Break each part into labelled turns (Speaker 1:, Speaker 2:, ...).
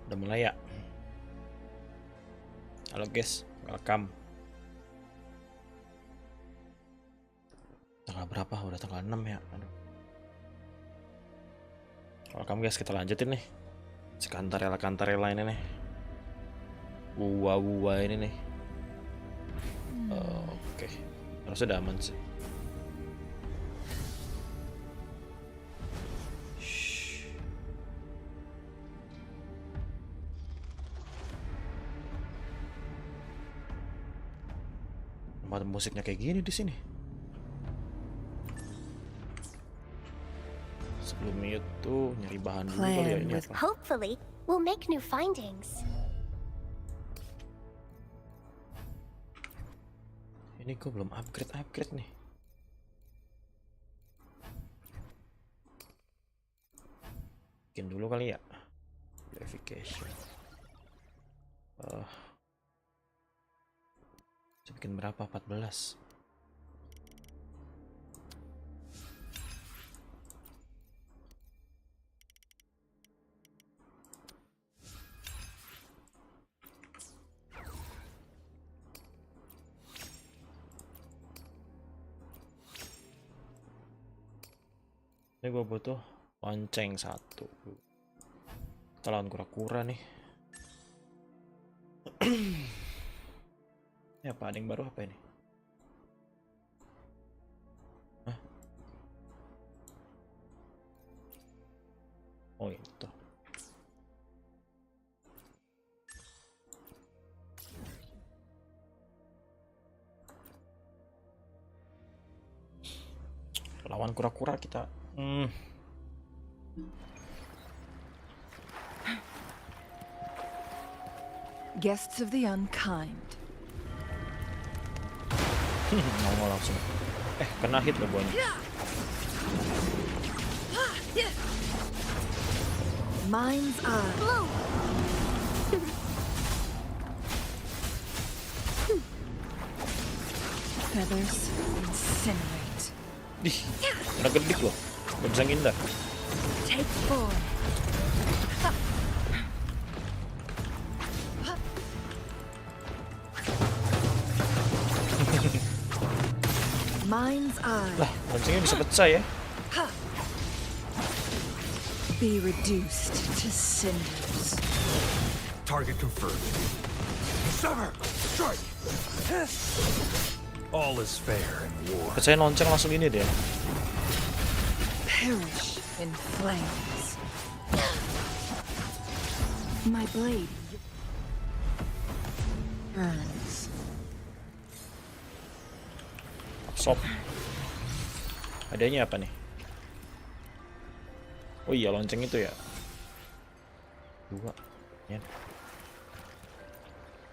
Speaker 1: Udah mulai ya? Halo guys, welcome. Tanggal berapa? Udah tanggal 6 ya. Aduh. Welcome guys, kita lanjutin nih. Si Cantarella ini nih. Gua ini nih. Oke. Harusnya udah aman sih. Musiknya kayak gini di sini. Sebelum itu nyari bahan dulu kali ya, ini apa?
Speaker 2: Hopefully, we'll make new findings.
Speaker 1: Ini gue belum upgrade nih. Bikin dulu kali ya. Verification. Bikin berapa? 14. Ini gue butuh lonceng 1. Kita lawan kura-kura nih. Ini apa? Ada yang baru apa ini? Hah? Oh itu. Lawan kura-kura kita.
Speaker 3: Guests of the unkind.
Speaker 1: Nongol langsung. Kena hit loh buahnya.
Speaker 3: Mind's eye. Feathers incinerate.
Speaker 1: Dih, udah gedik loh. Gak bisa ngindar.
Speaker 3: Take form. Mind's eye.
Speaker 1: Lah, loncengnya bisa pecah ya.
Speaker 3: Be reduced to cinders.
Speaker 4: Target confirmed. Sever! Strike! All is fair in war.
Speaker 1: Pecahin lonceng langsung ini deh.
Speaker 3: Perish in flames. My blade burns.
Speaker 1: Sop. Adanya apa nih? Oh iya, lonceng itu ya. 2. Ya.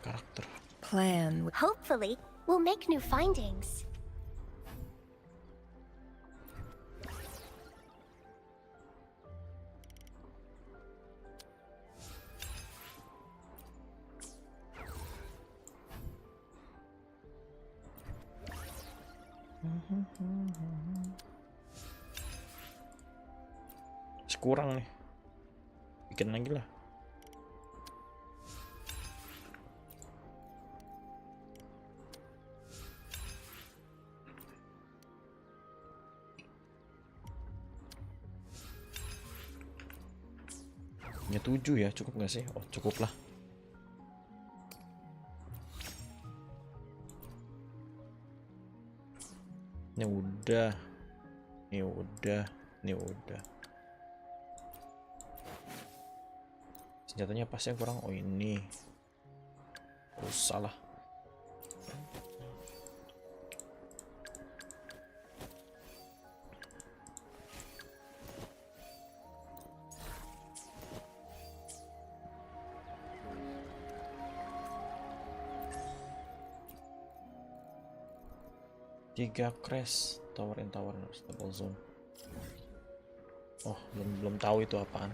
Speaker 1: Karakter.
Speaker 3: Plan.
Speaker 2: Hopefully, we'll make new findings.
Speaker 1: Kurang nih. Bikin lagi lah. Punya 7 ya, cukup nggak sih? Oh, cukup lah. Ini udah. Ini udah. Ini udah. Senjatanya pasti yang kurang. Oh ini. Oh salah. Tiga crash tower in tower stable zone. Oh belum tahu itu apaan.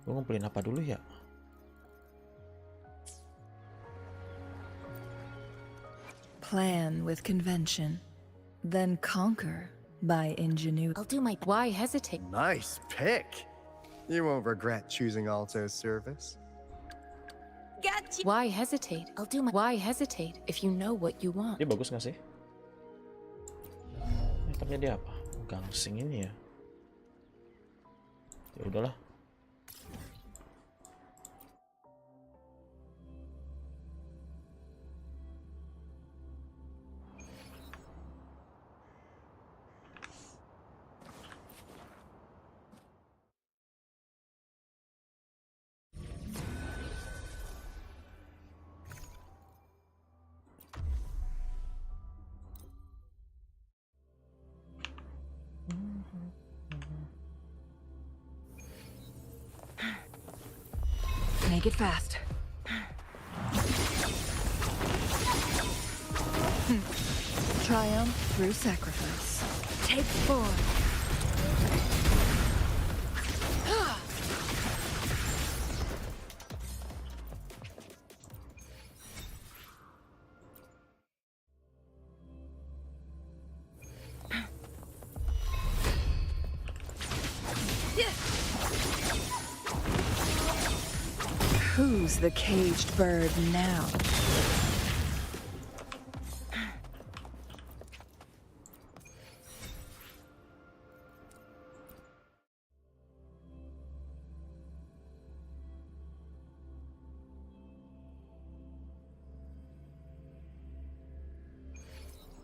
Speaker 1: Gue ngumpulin apa dulu ya?
Speaker 3: Plan with convention, then conquer by ingenuity.
Speaker 2: I'll do my
Speaker 3: Why hesitate?
Speaker 5: Nice pick. You won't regret choosing Alto's service.
Speaker 2: Gotcha.
Speaker 3: Why hesitate?
Speaker 2: I'll do my.
Speaker 3: Why hesitate if you know what you want?
Speaker 1: Dia bagus nggak sih? Itemnya dia apa? Gangsing ini ya. Ya udahlah.
Speaker 3: Make it fast. Triumph through sacrifice. Take 4. Who's the caged bird now?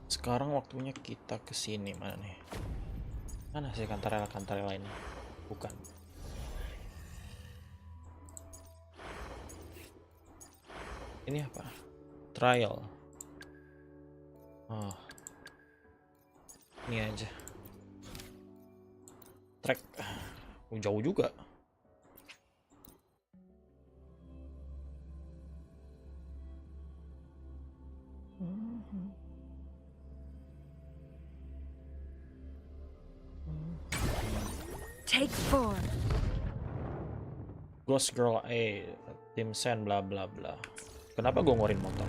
Speaker 1: Sekarang waktunya kita kesini. Mana nih? Mana sih Cantarella ini? Bukan. Ini apa? Trial. Oh. Ini aja. Track. Jauh juga.
Speaker 3: Take 4.
Speaker 1: Ghost Girl A, Tim Sen, bla bla bla. Kenapa gue ngeluarin motor?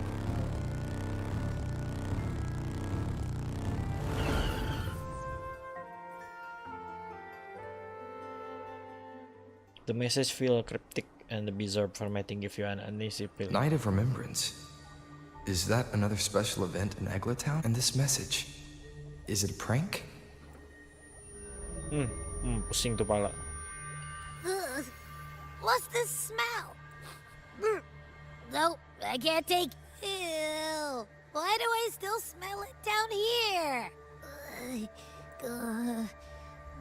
Speaker 1: The message feel cryptic and the bizarre formatting give you an uneasy feeling.
Speaker 4: Night of Remembrance. Is that another special event in Eglatown? And this message, is it a prank?
Speaker 1: Pusing tuh pala.
Speaker 2: Ugh. What's this smell? Nope, I can't take. Ew. Why do I still smell it down here?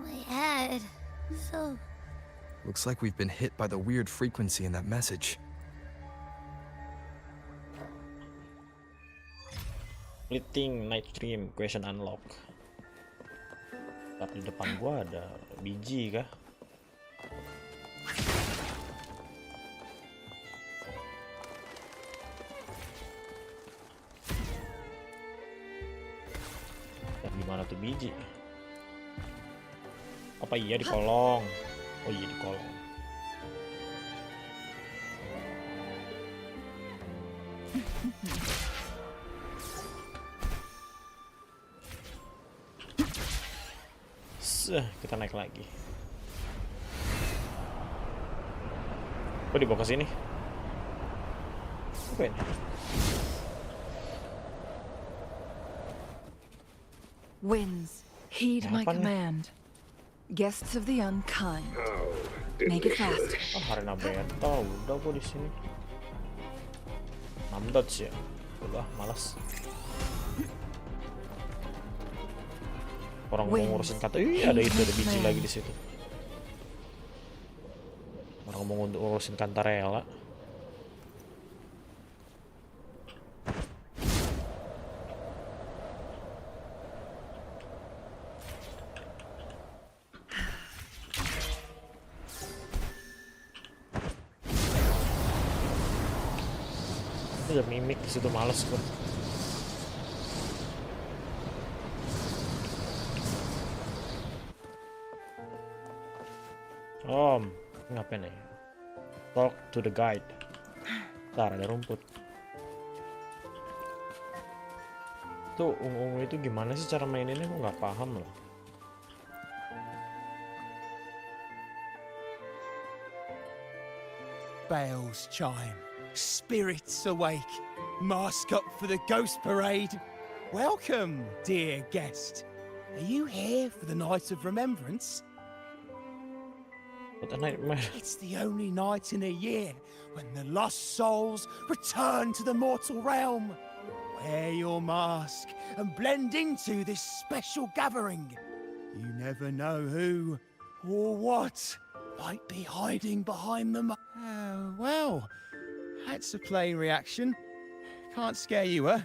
Speaker 2: My head. So.
Speaker 4: Looks like we've been hit by the weird frequency in that message.
Speaker 1: Fleeting night dream question unlock. Tapi di depan gua ada biji kah? Dan di mana tuh biji? Apa iya di kolong? Oh iya di kolong. Kita naik lagi. Kok dibawa ke sini? Apa ini?
Speaker 3: Winds, heed my
Speaker 1: Apa nih?
Speaker 3: command. Guests of the unkind. Make it fast.
Speaker 1: Oh, arena beta. Udah gua di sini. 6 dots ya. Udah malas. Orang mau ngurusin kata, ada itu, ada biji lagi di situ. Orang mau ngurusin Cantarella. Ada mimik di situ, males gua. Ngapain ya? Talk to the guide. Ntar ada rumput. Tuh ungu-ungu itu gimana sih cara maininnya? Gue nggak paham loh.
Speaker 6: bells chime, spirits awake, mask up for the ghost parade. Welcome, dear guest. Are you here for the night of remembrance?
Speaker 1: What a nightmare.
Speaker 6: It's the only night in a year when the lost souls return to the mortal realm. Wear your mask and blend into this special gathering. You never know who or what might be hiding behind them. Oh, well, that's a plain reaction. Can't scare you, huh?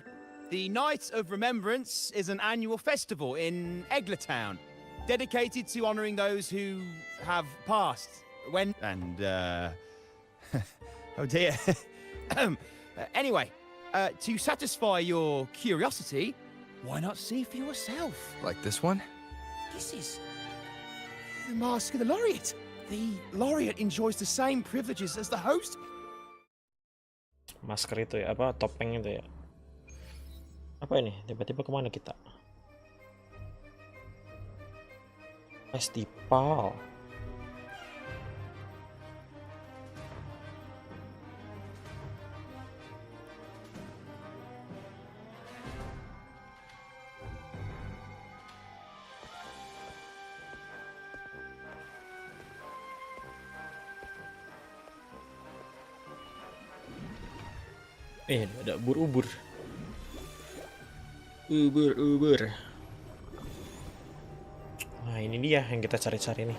Speaker 6: The Night of Remembrance is an annual festival in Eglatown, dedicated to honouring those who have passed. When and oh dear. Anyway, to satisfy your curiosity, why not see for yourself?
Speaker 4: Like this one?
Speaker 6: This is the Mask of the Laureate. The laureate enjoys the same privileges as the host.
Speaker 1: Masker itu ya, apa topeng itu ya? Apa ini? Tiba-tiba kemana kita? Festival. Ada ubur-ubur. Ubur-ubur. Nah, ini dia yang kita cari-cari nih.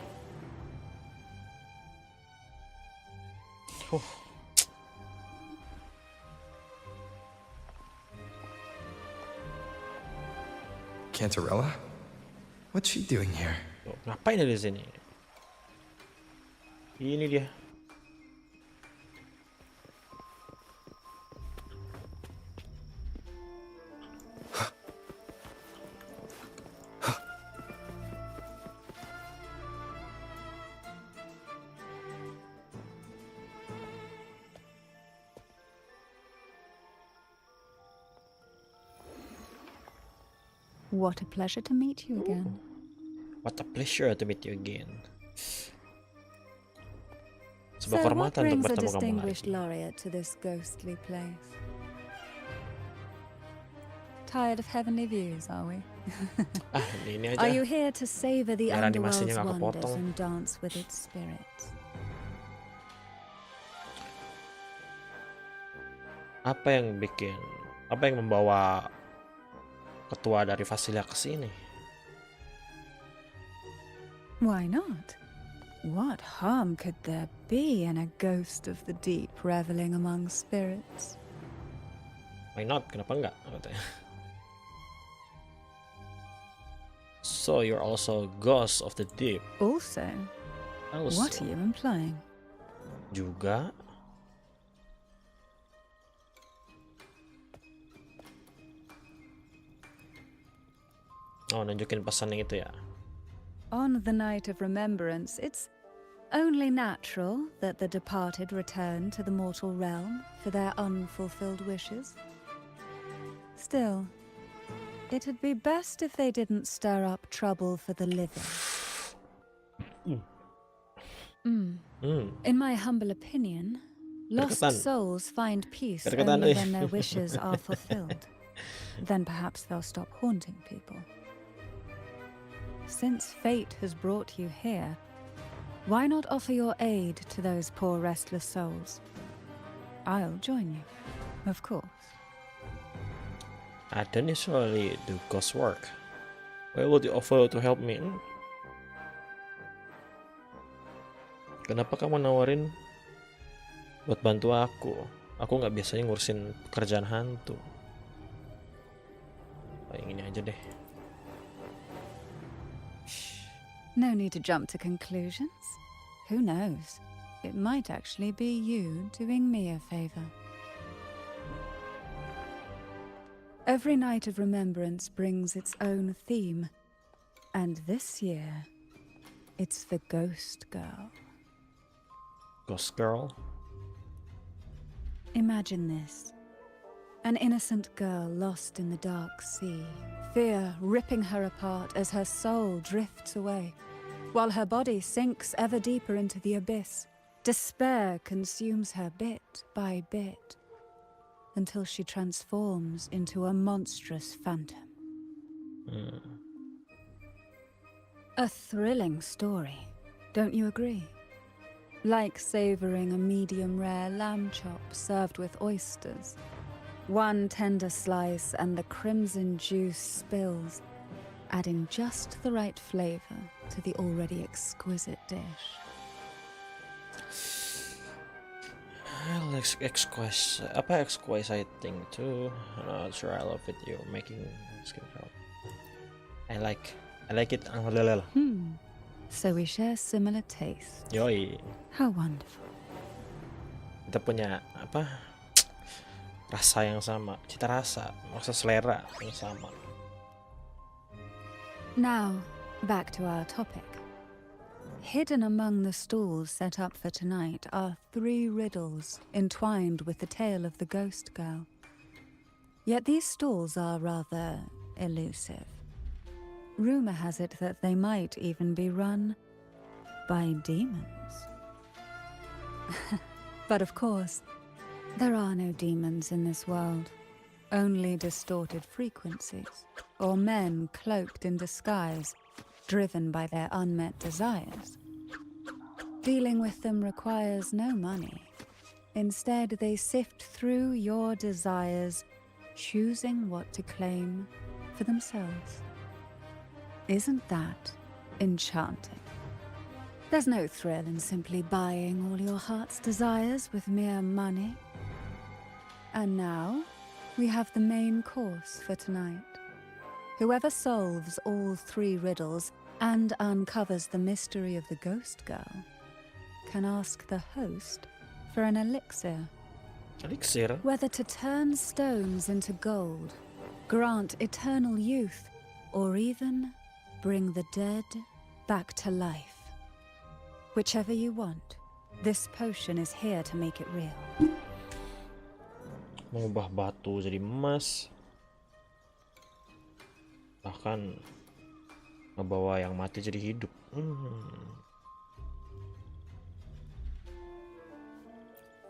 Speaker 4: Cantarella? What's she doing here?
Speaker 1: Oh, ngapain dia di sini? Ini dia.
Speaker 3: What a pleasure to meet you again.
Speaker 1: What a pleasure to meet you again.
Speaker 3: So
Speaker 1: Sebuah
Speaker 3: what
Speaker 1: kehormatan untuk
Speaker 3: brings a
Speaker 1: bertemu kamu lagi.
Speaker 3: distinguished laureate to this ghostly place? Tired of heavenly views, are we?
Speaker 1: Ini
Speaker 3: Are
Speaker 1: aja.
Speaker 3: you here to savor the
Speaker 1: Biar
Speaker 3: underworld's
Speaker 1: animasinya nggak
Speaker 3: wonders
Speaker 1: kepotong.
Speaker 3: and dance with its spirits?
Speaker 1: Apa yang membawa ketua dari Fasilia ke sini?
Speaker 3: Why not? What harm could there be in a ghost of the deep reveling among spirits?
Speaker 1: Why not? Kenapa enggak? Katanya. So you're also a ghost of the deep.
Speaker 3: Also, what are you implying?
Speaker 1: Juga. Oh, nunjukin pesan yang itu ya.
Speaker 3: On the night of remembrance, it's only natural that the departed return to the mortal realm for their unfulfilled wishes. Still, it'd be best if they didn't stir up trouble for the living. In my humble opinion, lost
Speaker 1: PIKIRKAN.
Speaker 3: souls find peace
Speaker 1: PIKIRKAN,
Speaker 3: only when their wishes are fulfilled. Then perhaps they'll stop haunting people. Since fate has brought you here, why not offer your aid to those poor restless souls? I'll join you, of course.
Speaker 1: I don't usually do ghost work. Why would you offer to help me? Kenapa kamu nawarin buat bantu aku? Aku nggak biasanya ngurusin pekerjaan hantu. Yang ini aja deh.
Speaker 3: No need to jump to conclusions. Who knows? It might actually be you doing me a favor. Every night of remembrance brings its own theme. And this year, it's the Ghost Girl.
Speaker 1: Ghost girl.
Speaker 3: Imagine this. An innocent girl lost in the dark sea, fear ripping her apart as her soul drifts away, while her body sinks ever deeper into the abyss, Despair consumes her bit by bit until she transforms into a monstrous phantom. A thrilling story, don't you agree? Like savoring a medium-rare lamb chop served with oysters. One tender slice and the crimson juice spills, adding just the right flavor to the already exquisite dish.
Speaker 1: Well, exquisiting too. I'm not sure I love it. You're making skin crawl. I like it.
Speaker 3: So we share similar tastes.
Speaker 1: Yoi.
Speaker 3: How wonderful.
Speaker 1: Kita punya rasa yang sama, cita rasa, rasa selera yang sama.
Speaker 3: Now, back to our topic. Hidden among the stalls set up for tonight are 3 riddles entwined with the tale of the ghost girl. Yet these stalls are rather elusive. Rumor has it that they might even be run by demons. But of course, there are no demons in this world, only distorted frequencies, or men cloaked in disguise, driven by their unmet desires. Dealing with them requires no money. Instead, they sift through your desires, choosing what to claim for themselves. Isn't that enchanting? There's no thrill in simply buying all your heart's desires with mere money. And now, we have the main course for tonight. Whoever solves all 3 riddles and uncovers the mystery of the ghost girl can ask the host for an elixir.
Speaker 1: Elixir?
Speaker 3: Whether to turn stones into gold, grant eternal youth, or even bring the dead back to life. Whichever you want, this potion is here to make it real.
Speaker 1: Mengubah batu jadi emas, bahkan ngebawa yang mati jadi hidup.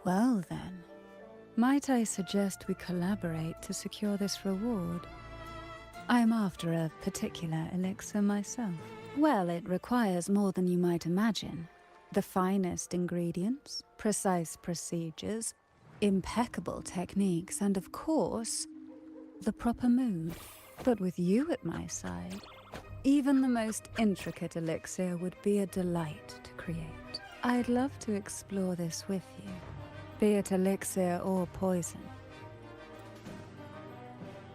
Speaker 3: Well then, might I suggest we collaborate to secure this reward? I'm after a particular elixir myself. Well, it requires more than you might imagine. The finest ingredients, precise procedures, impeccable techniques, and of course, the proper mood. But with you at my side, even the most intricate elixir would be a delight to create. I'd love to explore this with you, be it elixir or poison.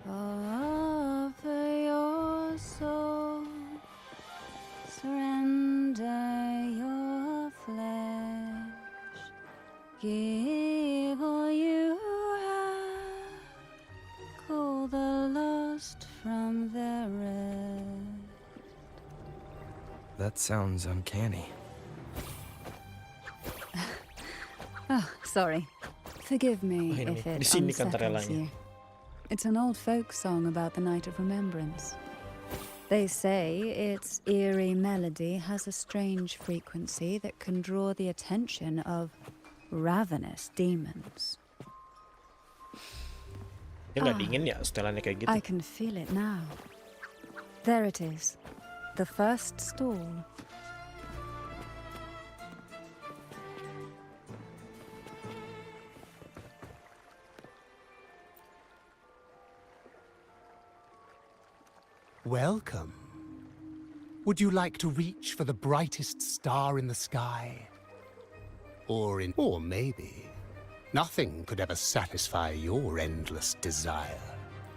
Speaker 3: Offer your soul, surrender your flesh, give all you have, call the lost from their rest.
Speaker 4: That sounds uncanny.
Speaker 3: Oh, sorry. Forgive me
Speaker 1: Oh,
Speaker 3: if it
Speaker 1: di sini
Speaker 3: unsettles
Speaker 1: Cantarellanya.
Speaker 3: you. It's an old folk song about the Night of Remembrance. They say its eerie melody has a strange frequency that can draw the attention of ravenous demons.
Speaker 1: Dia nggak dingin ya setelannya kayak gitu.
Speaker 3: I can feel it now. There it is. The first stall.
Speaker 6: Welcome. Would you like to reach for the brightest star in the sky? Or maybe nothing could ever satisfy your endless desire.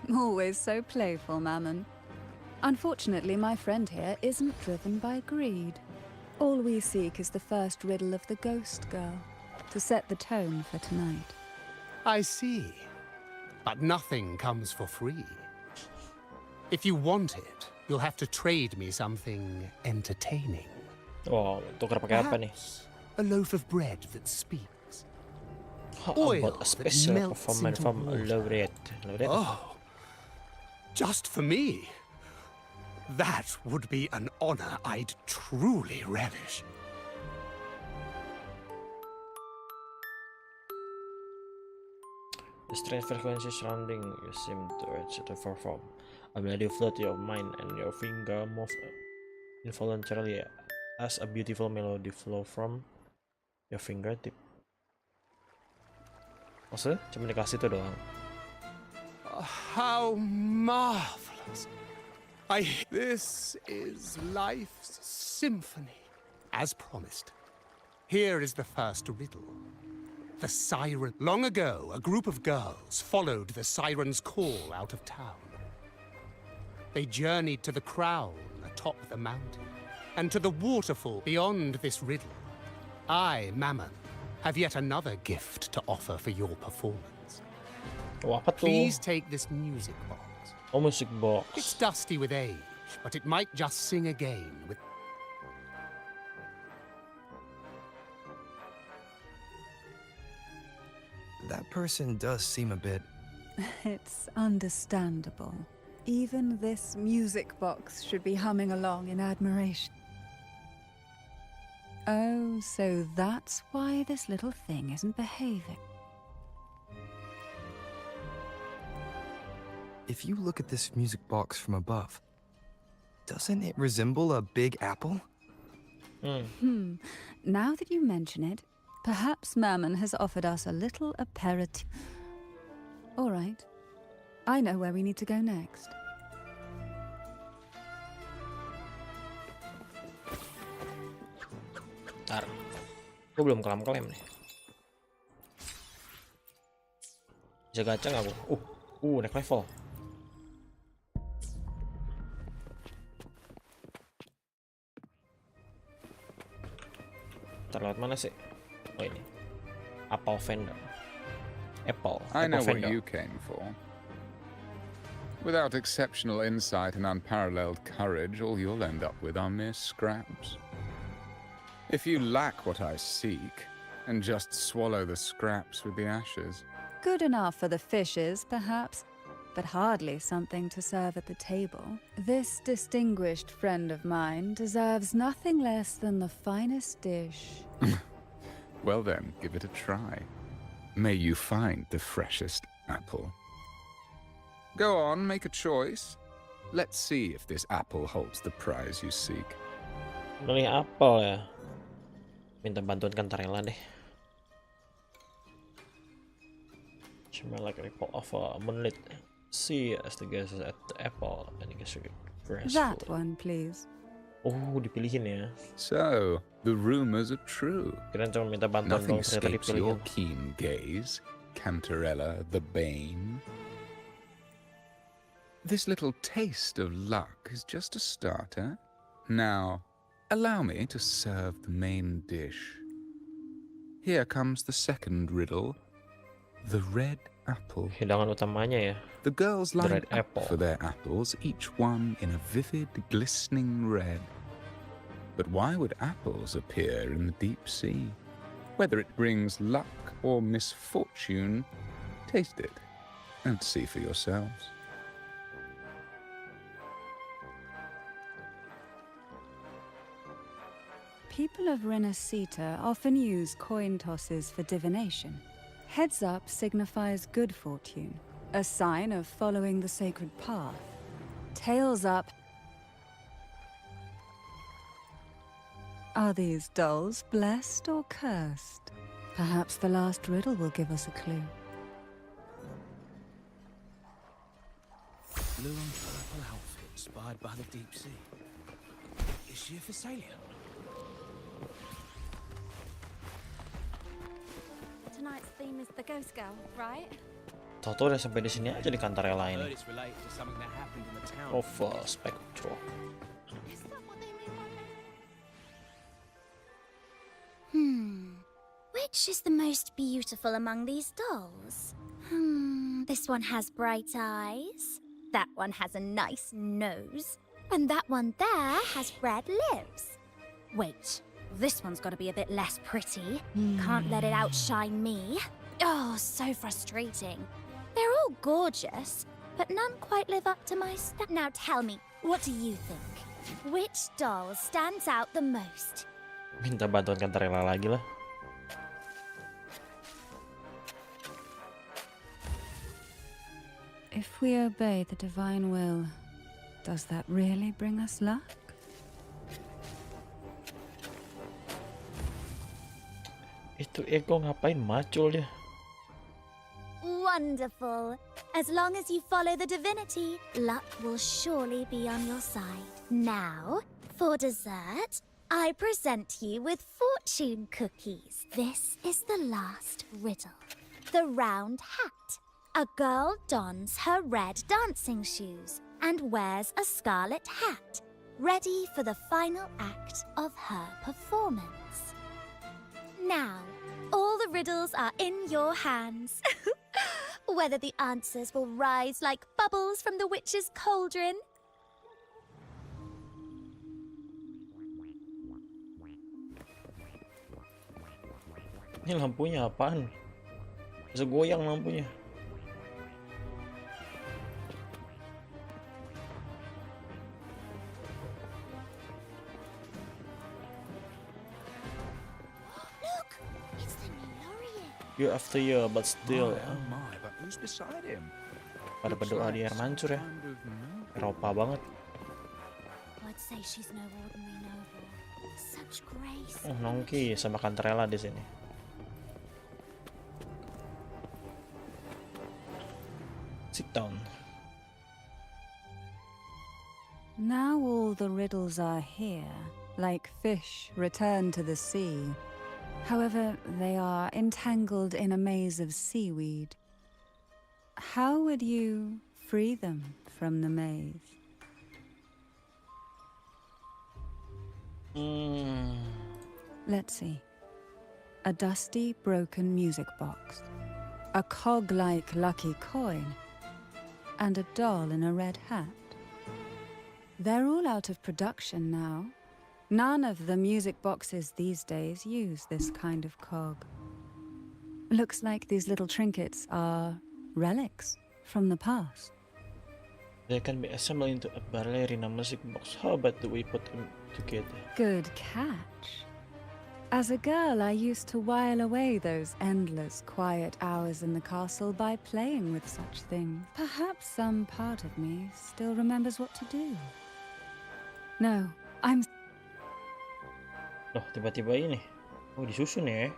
Speaker 3: Always so playful, Mammon. Unfortunately, my friend here isn't driven by greed. All we seek is the first riddle of the ghost girl, to set the tone for tonight.
Speaker 6: I see. But nothing comes for free. If you want it, you'll have to trade me something entertaining.
Speaker 1: Oh, tukar pakai apa nih?
Speaker 6: Perhaps a loaf of bread that speaks.
Speaker 1: How
Speaker 6: Oil
Speaker 1: about a
Speaker 6: that
Speaker 1: special
Speaker 6: melts
Speaker 1: performance
Speaker 6: into
Speaker 1: from
Speaker 6: water.
Speaker 1: Laureate?
Speaker 6: Oh, just for me? That would be an honor I'd truly relish.
Speaker 1: The strange frequency surrounding you seem to urge you to perform. A melody float your mind and your finger move involuntarily as a beautiful melody flow from your fingertip. Maksudnya cuma dikasih itu doang.
Speaker 6: How marvelous! This is life's symphony, as promised. Here is the first riddle. The siren. Long ago, a group of girls followed the siren's call out of town. They journeyed to the crown atop the mountain, and to the waterfall beyond this riddle. I, Mammon, have yet another gift to offer for your performance.
Speaker 1: Oh, apa tuh?
Speaker 6: Please take this music box.
Speaker 1: Oh, music box.
Speaker 6: It's dusty with age, but it might just sing again with...
Speaker 4: That person does seem a bit...
Speaker 3: It's understandable. Even this music box should be humming along in admiration. Oh, so that's why this little thing isn't behaving.
Speaker 4: If you look at this music box from above, doesn't it resemble a big apple?
Speaker 3: Now that you mention it, perhaps Mammon has offered us a little aperitif. All right. I know where we need to go next.
Speaker 1: Ntar, gue belum klaim nih. Bisa gacha nggak gue? Naik level. Ntar lewat mana sih? Oh ini, Apple vendor.
Speaker 7: I know what
Speaker 1: vendor.
Speaker 7: you came for. Without exceptional insight and unparalleled courage, all you'll end up with are mere scraps. If you lack what I seek, and just swallow the scraps with the ashes.
Speaker 3: Good enough for the fishes, perhaps, but hardly something to serve at the table. This distinguished friend of mine deserves nothing less than the finest dish.
Speaker 7: Well then, give it a try. May you find the freshest apple. Go on, make a choice. Let's see if this apple holds the prize you seek.
Speaker 1: Milih apel ya. Minta bantuan Cantarella deh. Cuma like a ripple of a moonlit sea as the gazes at the apple and it gets graceful.
Speaker 3: That one, please.
Speaker 1: Oh, dipilihin ya.
Speaker 7: So, the rumors are true.
Speaker 1: Kirain cuma minta bantuan
Speaker 7: Nothing
Speaker 1: dong, ternyata
Speaker 7: escapes your
Speaker 1: dipilihin.
Speaker 7: keen gaze, Cantarella the Bane. This little taste of luck is just a starter. Now, allow me to serve the main dish. Here comes the second riddle. The red apple.
Speaker 1: Hidangan utamanya ya.
Speaker 7: The girls
Speaker 1: The
Speaker 7: lined
Speaker 1: red
Speaker 7: up
Speaker 1: apple.
Speaker 7: for their apples, each one in a vivid, glistening red. But why would apples appear in the deep sea? Whether it brings luck or misfortune, taste it and see for yourselves.
Speaker 3: People of Renacita often use coin tosses for divination. Heads up signifies good fortune, a sign of following the sacred path. Tails up. Are these dolls blessed or cursed? Perhaps the last riddle will give us a clue.
Speaker 6: Blue and purple outfit inspired by the deep sea. Is she a Thessalian?
Speaker 2: Tonight's theme is the ghost girl, right?
Speaker 1: Toto udah sampai di sini aja di Cantarella
Speaker 6: I heard
Speaker 1: ini.
Speaker 6: it's related to something that happened in the town.
Speaker 1: Of Spectral.
Speaker 2: Is that what they mean by Which is the most beautiful among these dolls? This one has bright eyes. That one has a nice nose. And that one there has red lips. Wait, this one's got to be a bit less pretty. Can't let it outshine me. Oh, so frustrating. They're all gorgeous, but none quite live up to my Now tell me, what do you think? Which doll stands out the most?
Speaker 1: Minta bantuan Cantarella lagi lah.
Speaker 3: If we obey the divine will, does that really bring us luck?
Speaker 1: Itu ego ngapain macul dia?
Speaker 2: Wonderful. As long as you follow the divinity, luck will surely be on your side. Now, for dessert, I present you with fortune cookies. This is the last riddle. The round hat. A girl dons her red dancing shoes and wears a scarlet hat, ready for the final act of her performance. Now, all the riddles are in your hands. Whether the answers will rise like bubbles from the witch's cauldron.
Speaker 1: Ini lampunya apaan? Bisa goyang lampunya.
Speaker 2: Look, it's the new laureate.
Speaker 1: Year after year, but still.
Speaker 7: My, oh my, but who's beside him?
Speaker 1: Pada
Speaker 7: Looks
Speaker 1: berdoa
Speaker 7: like
Speaker 1: di air
Speaker 7: some
Speaker 1: mancur ya.
Speaker 7: kind of noble.
Speaker 1: Eropa banget.
Speaker 2: I'd say she's no ordinary noble. Such grace.
Speaker 1: Oh, nongki sama Cantarella di sini. Sit down.
Speaker 3: Now all the riddles are here, like fish returned to the sea. However, they are entangled in a maze of seaweed. How would you free them from the maze? Let's see. A dusty, broken music box. A cog-like lucky coin. And a doll in a red hat. They're all out of production now. None of the music boxes these days use this kind of cog. Looks like these little trinkets are relics from the past.
Speaker 1: They can be assembled into a ballerina music box. How about we put them together?
Speaker 3: Good catch. As a girl, I used to while away those endless, quiet hours in the castle by playing with such things. Perhaps some part of me still remembers what to do. No, I'm...
Speaker 1: Loh, tiba-tiba ini. Oh, disusun ya.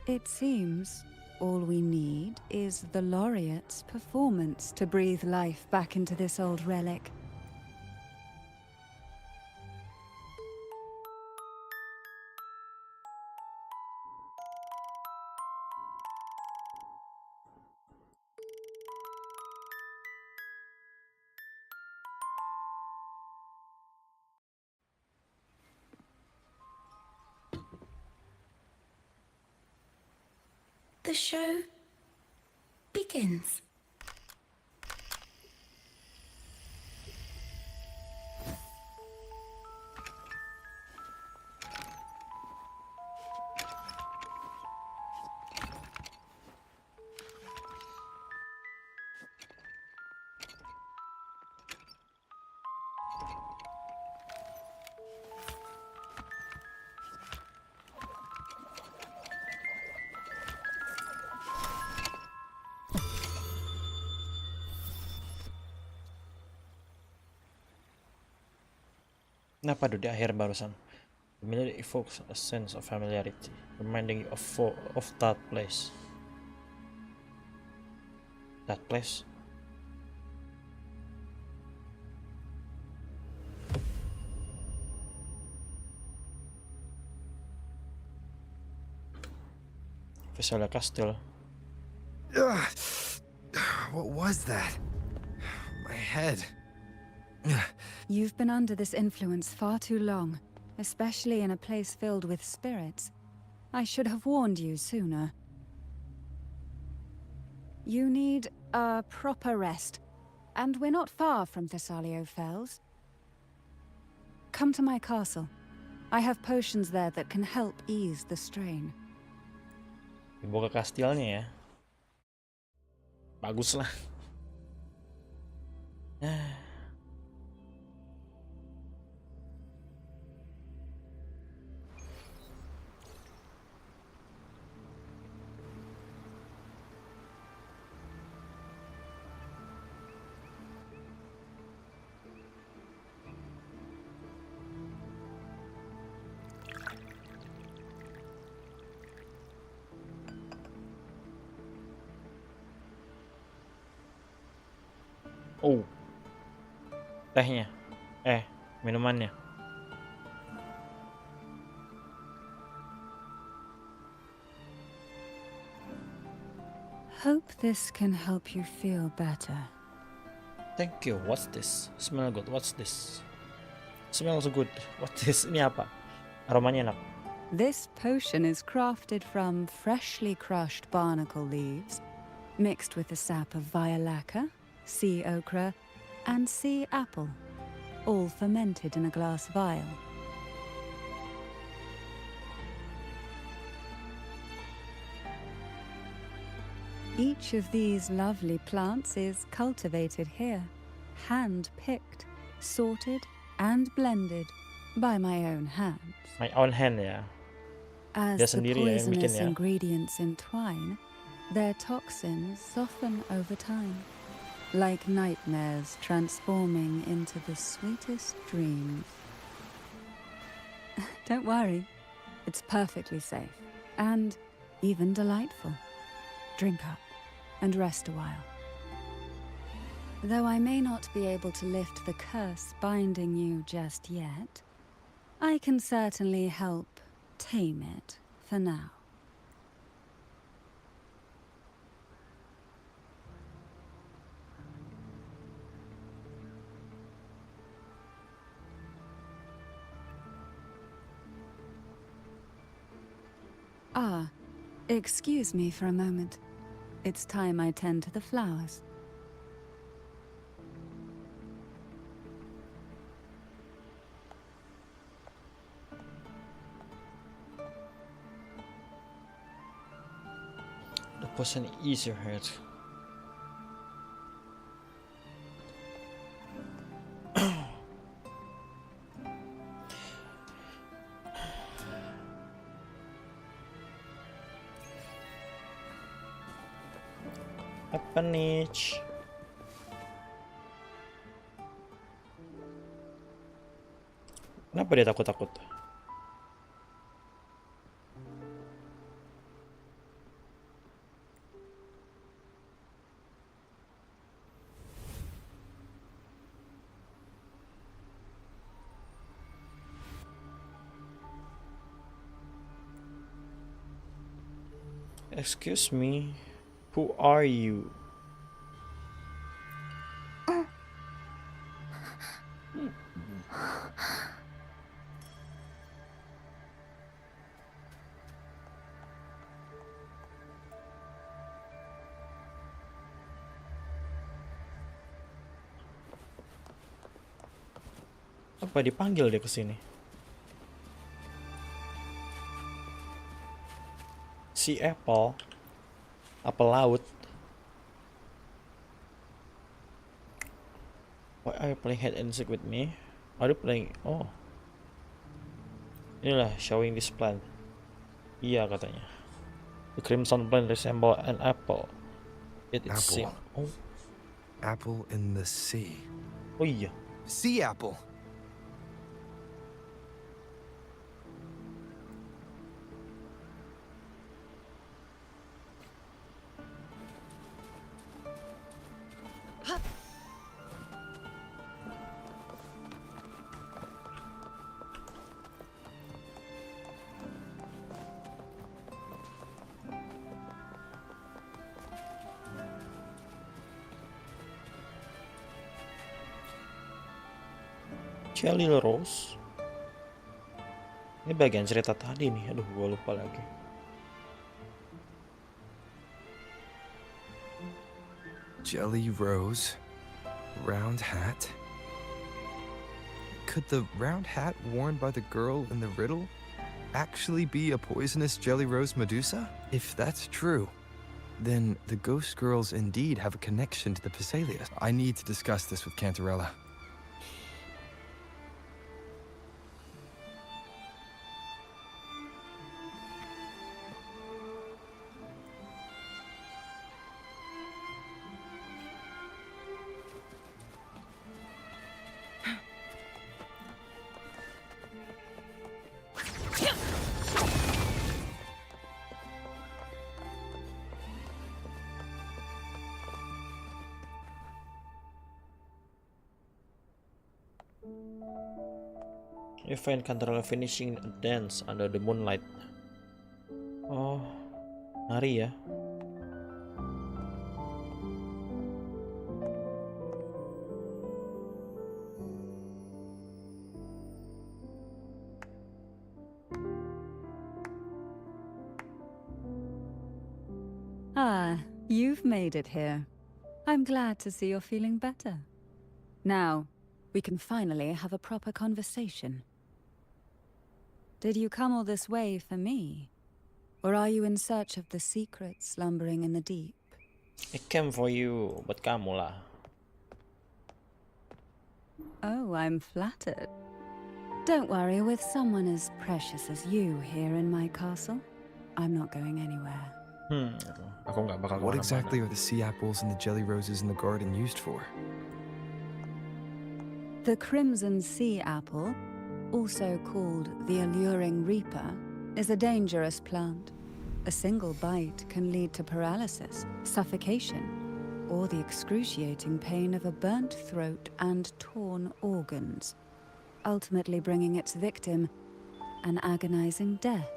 Speaker 3: It seems all we need is the laureate's performance to breathe life back into this old relic.
Speaker 8: The show begins.
Speaker 1: Kenapa tuh di akhir barusan? The melody evokes a sense of familiarity, reminding you of that place. That place? Vesala Castle.
Speaker 4: Ugh. What was that? My head.
Speaker 3: You've been under this influence far too long, especially in a place filled with spirits. I should have warned you sooner. You need a proper rest, and we're not far from Thessalio Fells. Come to my castle. I have potions there that can help ease the strain.
Speaker 1: Dibawa ke kastilnya ya. Bagus lah. Oh, tehnya. Minumannya.
Speaker 3: Hope this can help you feel better.
Speaker 1: Thank you. What's this? Smell good. What's this? Smells good. What's this? Ini apa? Aromanya enak.
Speaker 3: This potion is crafted from freshly crushed barnacle leaves, mixed with the sap of violaca, sea ochre, and sea apple, all fermented in a glass vial. Each of these lovely plants is cultivated here, hand-picked, sorted, and blended by my own hands.
Speaker 1: My own hand ya.
Speaker 3: As
Speaker 1: Dia
Speaker 3: the
Speaker 1: sendiri ya yang bikin
Speaker 3: poisonous
Speaker 1: ya.
Speaker 3: ingredients entwine, their toxins soften over time, like nightmares transforming into the sweetest dreams. Don't worry, it's perfectly safe and even delightful. Drink up and rest a while. Though I may not be able to lift the curse binding you just yet, I can certainly help tame it for now. Ah, excuse me for a moment. It's time I tend to the flowers.
Speaker 1: The potion is your head. Apa nih? Kenapa dia takut-takut? Excuse me, who are you? Apa dipanggil dia ke sini? Si apple, apel laut. Why are you playing hide and seek with me? Are you playing? Oh, inilah showing this plant. Iya katanya. The crimson plant resemble an apple. It is
Speaker 4: Apple.
Speaker 1: Oh,
Speaker 4: Apple in the sea.
Speaker 1: oh iya.
Speaker 5: Sea apple.
Speaker 1: Jelly Rose. Ini bagian cerita tadi nih. Aduh, gue lupa lagi.
Speaker 4: Jelly rose. Round hat. Could the round hat worn by the girl in the riddle actually be a poisonous jelly rose Medusa? If that's true, then the ghost girls indeed have a connection to the Phasalia. I need to discuss this with Cantarella.
Speaker 1: You find Cantarella finishing a dance under the moonlight. Oh, nari ya.
Speaker 3: Ah, you've made it here. I'm glad to see you're feeling better. Now, we can finally have a proper conversation. Did you come all this way for me? Or are you in search of the secrets slumbering in the deep?
Speaker 1: I came for you, buat kamu lah.
Speaker 3: Oh, I'm flattered. Don't worry, with someone as precious as you here in my castle, I'm not going anywhere.
Speaker 1: Aku nggak bakal
Speaker 4: What
Speaker 1: kemana-mana.
Speaker 4: exactly are the sea apples and the jelly roses in the garden used for?
Speaker 3: The crimson sea apple, also called the alluring reaper, is a dangerous plant. A single bite can lead to paralysis, suffocation, or the excruciating pain of a burnt throat and torn organs, ultimately bringing its victim an agonizing death.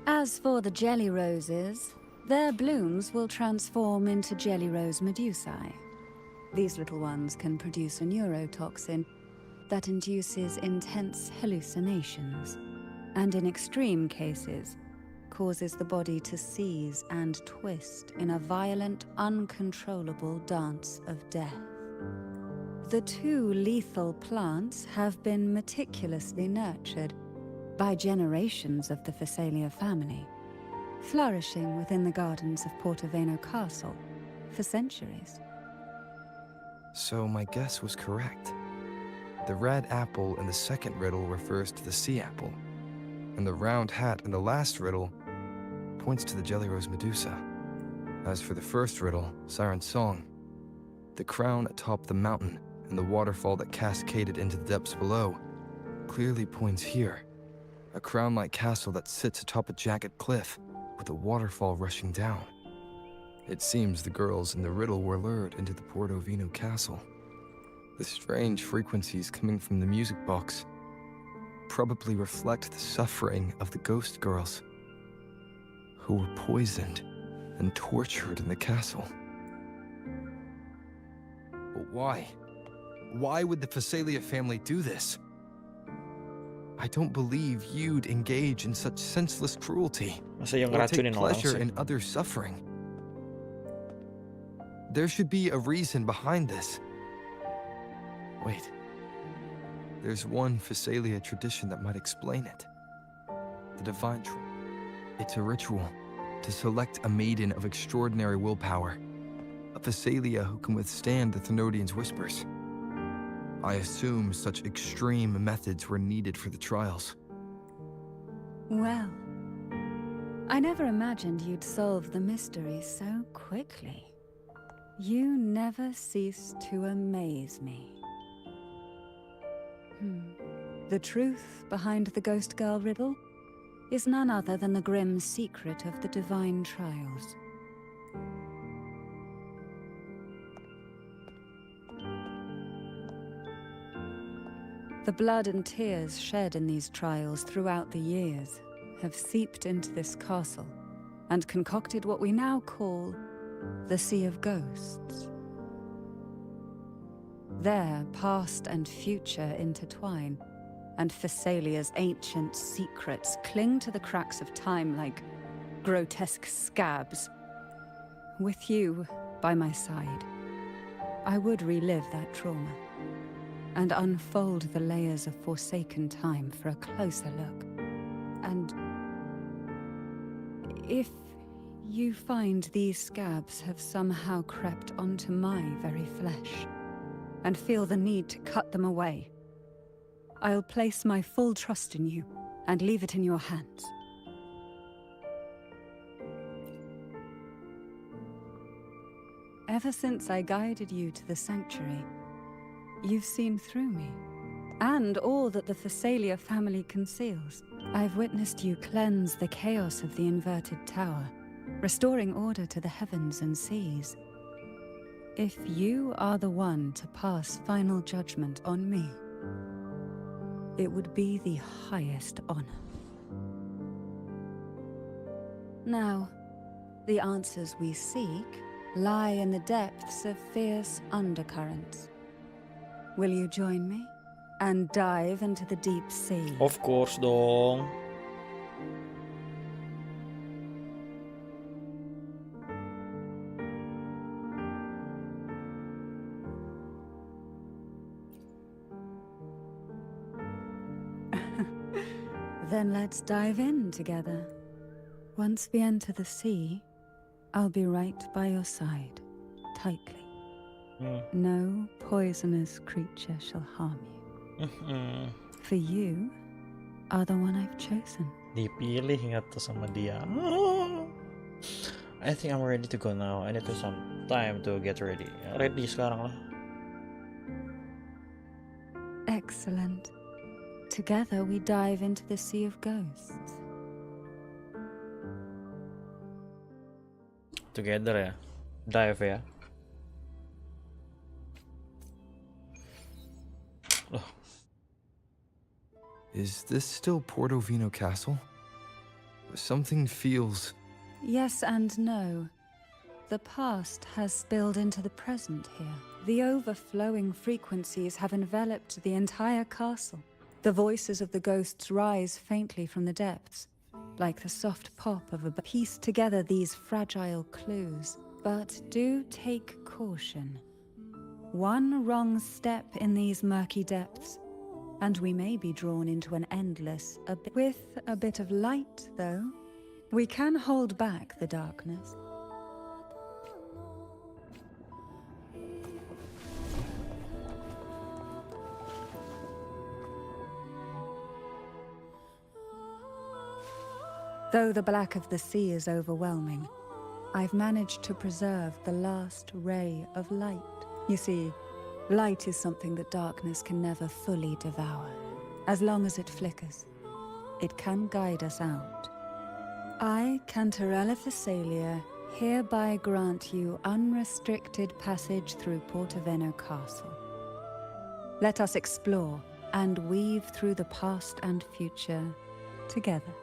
Speaker 3: As for the jelly roses, their blooms will transform into jelly rose medusae. These little ones can produce a neurotoxin that induces intense hallucinations, and in extreme cases, causes the body to seize and twist in a violent, uncontrollable dance of death. The two lethal plants have been meticulously nurtured by generations of the Phasalia family, flourishing within the gardens of Portoveno Castle for centuries.
Speaker 4: So my guess was correct. The red apple in the second riddle refers to the sea apple, and the round hat in the last riddle points to the jelly rose Medusa. As for the first riddle, Siren's Song, the crown atop the mountain and the waterfall that cascaded into the depths below clearly points here. A crown-like castle that sits atop a jagged cliff with a waterfall rushing down. It seems the girls in the riddle were lured into the Portovino castle. The strange frequencies coming from the music box probably reflect the suffering of the ghost girls who were poisoned and tortured in the castle. But why? Why would the Phasalia family do this? I don't believe you'd engage in such senseless cruelty
Speaker 1: Masa yang
Speaker 4: or take
Speaker 1: ngeracunin orang
Speaker 4: pleasure
Speaker 1: sih?
Speaker 4: in others' suffering. There should be a reason behind this. Wait. There's one Phasalia tradition that might explain it. The divine It's a ritual to select a maiden of extraordinary willpower, a Phasalia who can withstand the Thenodians' whispers. I assume such extreme methods were needed for the trials.
Speaker 3: Well, I never imagined you'd solve the mystery so quickly. You never cease to amaze me. The truth behind the Ghost Girl riddle is none other than the grim secret of the divine trials. The blood and tears shed in these trials throughout the years have seeped into this castle and concocted what we now call the Sea of Ghosts. There, past and future intertwine, and Phasalia's ancient secrets cling to the cracks of time like grotesque scabs. With you by my side, I would relive that trauma and unfold the layers of forsaken time for a closer look. And if you find these scabs have somehow crept onto my very flesh, and feel the need to cut them away, I'll place my full trust in you and leave it in your hands. Ever since I guided you to the sanctuary, you've seen through me, and all that the Phasalia family conceals. I've witnessed you cleanse the chaos of the inverted tower, restoring order to the heavens and seas. If you are the one to pass final judgment on me, it would be the highest honor. Now, the answers we seek lie in the depths of fierce undercurrents. Will you join me and dive into the deep sea?
Speaker 1: Of course dong.
Speaker 3: Then let's dive in together. Once we enter the sea, I'll be right by your side, tightly. No poisonous creature shall harm you. For you are the one I've chosen.
Speaker 1: Dipilih ingat tuh sama dia. I think I'm ready to go now. I need to some time to get ready. Ready sekarang lah.
Speaker 3: Excellent. Together we dive into the sea of ghosts.
Speaker 1: Together ya. Dive ya.
Speaker 4: Is this still Portovino Castle? Something feels...
Speaker 3: Yes and no. The past has spilled into the present here. The overflowing frequencies have enveloped the entire castle. The voices of the ghosts rise faintly from the depths, like the soft pop of a piece together these fragile clues. But do take caution. One wrong step in these murky depths, and we may be drawn into an endless abyss. With a bit of light, though, we can hold back the darkness. Though the black of the sea is overwhelming, I've managed to preserve the last ray of light. You see, light is something that darkness can never fully devour. As long as it flickers, it can guide us out. I, Cantarella, hereby grant you unrestricted passage through Portovino Castle. Let us explore and weave through the past and future together.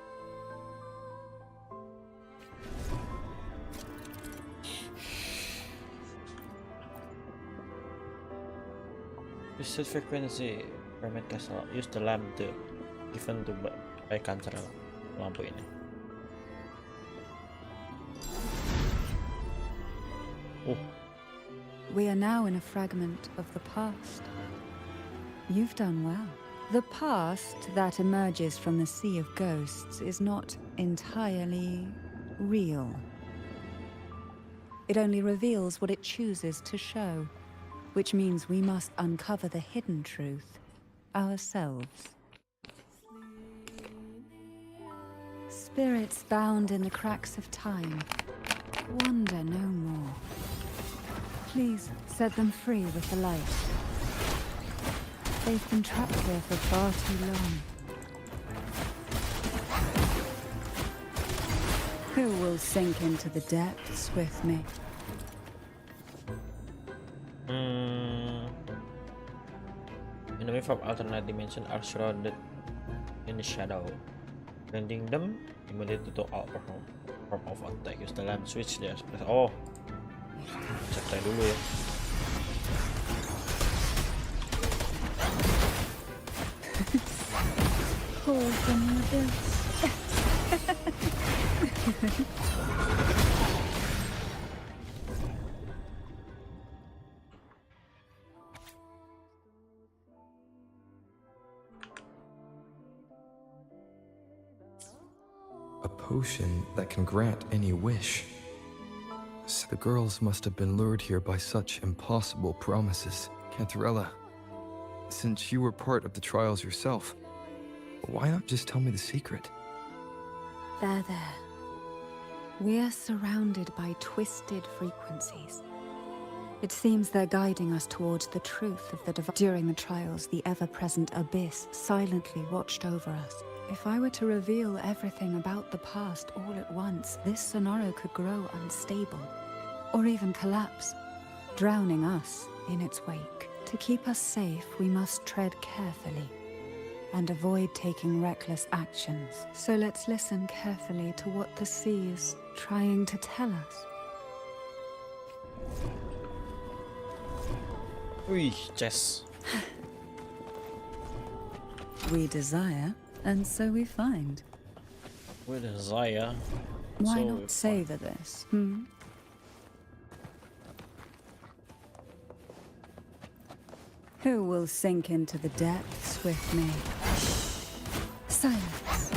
Speaker 1: Use the frequency permit castle. Use the lamp to given to by Cantarella. Lampu ini. Oh.
Speaker 3: We are now in a fragment of the past. You've done well. The past that emerges from the sea of ghosts is not entirely real. It only reveals what it chooses to show, which means we must uncover the hidden truth ourselves. Spirits bound in the cracks of time wander no more. Please set them free with the light. They've been trapped here for far too long. Who will sink into the depths with me?
Speaker 1: Enemies from alternate dimension are shrouded in the shadow. Blending them immediately to out form of attack. Use the lamp switch there. Oh, cek dulu ya.
Speaker 3: Pull from the abyss.
Speaker 4: A potion that can grant any wish. So the girls must have been lured here by such impossible promises. Cantarella, since you were part of the trials yourself, why not just tell me the secret?
Speaker 3: There. We are surrounded by twisted frequencies. It seems they're guiding us towards the truth of the divine. During the trials, the ever-present abyss silently watched over us. If I were to reveal everything about the past all at once, this scenario could grow unstable, or even collapse, drowning us in its wake. To keep us safe, we must tread carefully. and avoid taking reckless actions. So let's listen carefully to what the sea is trying to tell us.
Speaker 1: Wih, chess.
Speaker 3: We desire, and so we find.
Speaker 1: We desire.
Speaker 3: Why
Speaker 1: so
Speaker 3: not
Speaker 1: we find.
Speaker 3: savor this, Who will sink into the depths with me? Silence.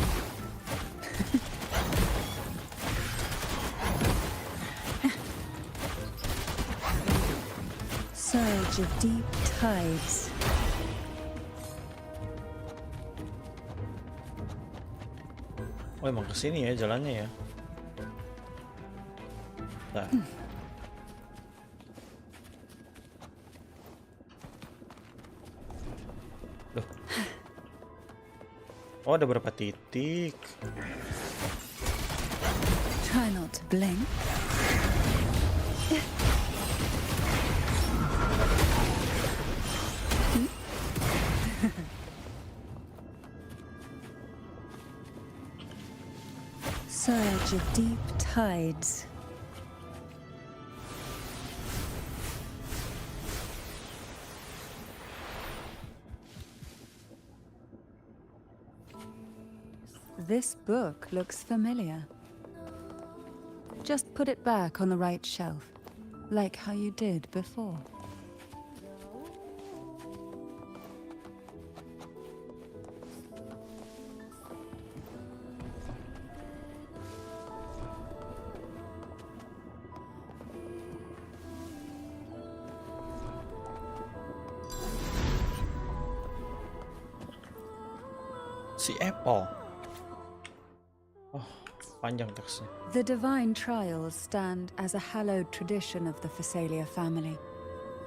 Speaker 3: Surge of deep tides.
Speaker 1: Oh, emang kesini ya jalannya ya. Nah. Loh. Oh, ada berapa titik?
Speaker 3: Try not to blink. Surge of deep tides. This book looks familiar. Just put it back on the right shelf, like how you did before.
Speaker 1: Si Apple. Oh, panjang teksnya.
Speaker 3: The divine trials stand as a hallowed tradition of the Phasalia family,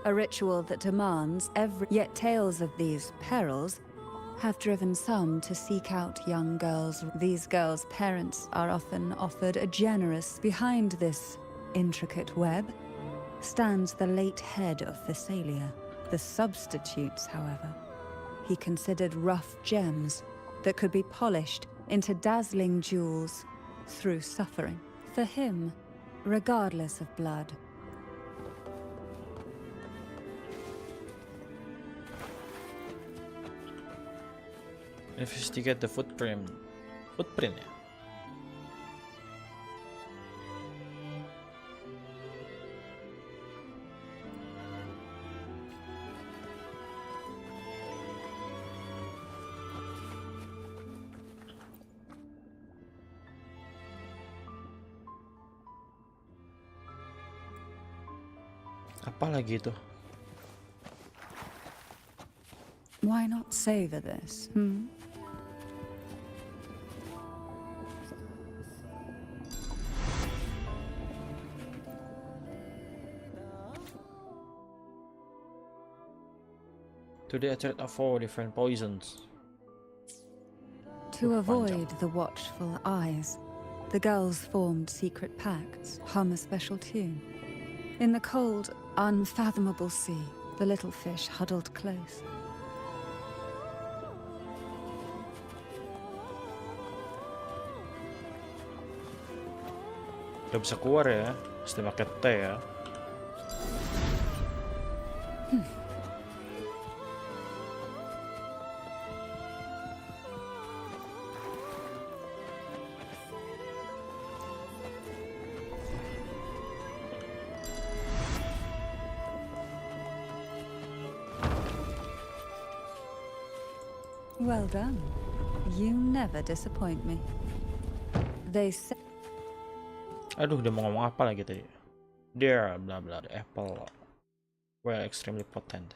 Speaker 3: a ritual that demands every. Yet tales of these perils have driven some to seek out young girls. These girls' parents are often offered a generous. Behind this intricate web stands the late head of Phasalia. The substitutes, however, he considered rough gems that could be polished into dazzling jewels through suffering. For him, regardless of blood.
Speaker 1: Investigate the footprint. Footprint ya? Apa lagi itu?
Speaker 3: Why not savor this,
Speaker 1: Today I tried 4 different poisons.
Speaker 3: To avoid the watchful eyes, the girls formed secret pacts, hum a special tune. In the cold, unfathomable sea, the little fish huddled close.
Speaker 1: Udah bisa keluar ya, mesti pakai T ya.
Speaker 3: Well done. You never disappoint me. They say.
Speaker 1: Aduh, udah mau ngomong apa lagi tadi? There, blah blah, the apple were extremely potent.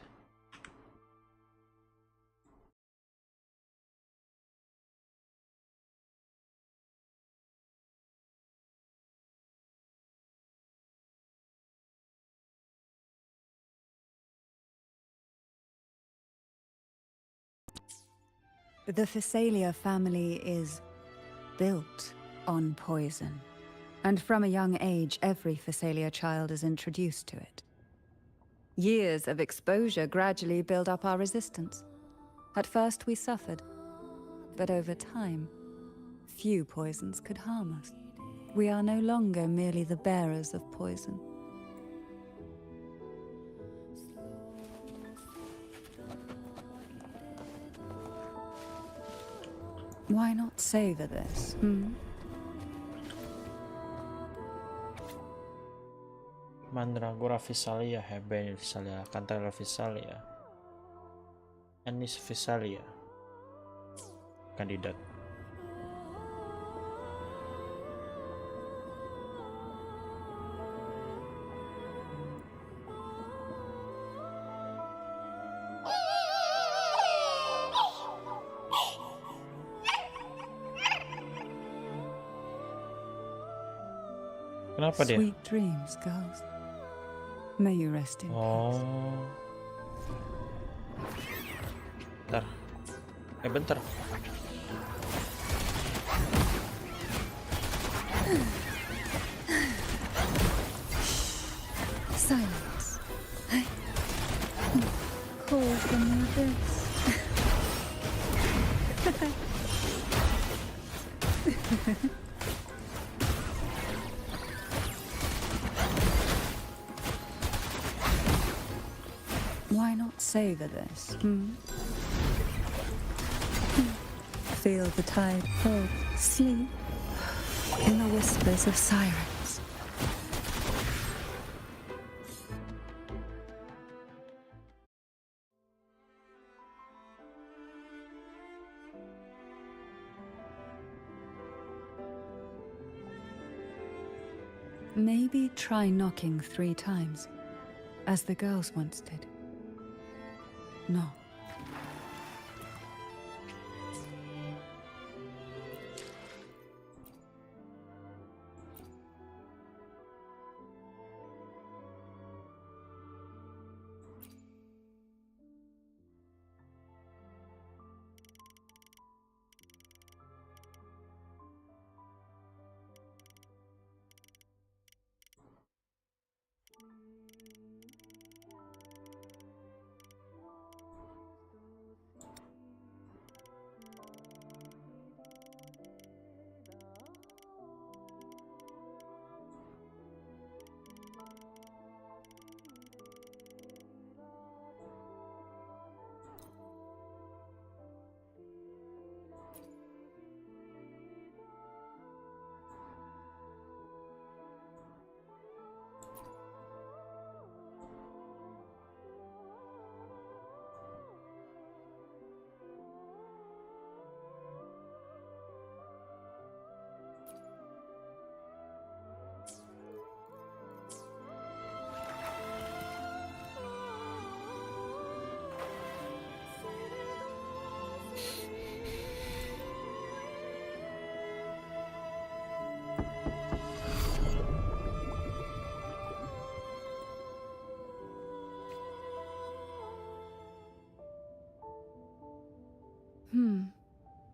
Speaker 3: The Phasalia family is built on poison. And from a young age, every Phasalia child is introduced to it. Years of exposure gradually build up our resistance. At first we suffered, But over time, few poisons could harm us. We are no longer merely the bearers of poison. Why not savor this,
Speaker 1: Mandragora Visalia, Hebenia Visalia, Cantarella Visalia, Anis Visalia. Kandidat. Kenapa dia?
Speaker 3: Sweet dreams, girls. May you rest in peace.
Speaker 1: Oh. Bentar. Bentar.
Speaker 3: Silence. Call from the abyss. Why not savor this, Feel the tide fall, sleep in the whispers of sirens. Maybe try knocking 3 times, as the girls once did. No.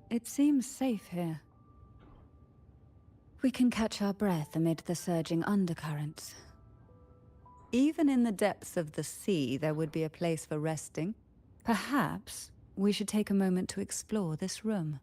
Speaker 3: It seems safe here. We can catch our breath amid the surging undercurrents. Even in the depths of the sea, there would be a place for resting. Perhaps we should take a moment to explore this room.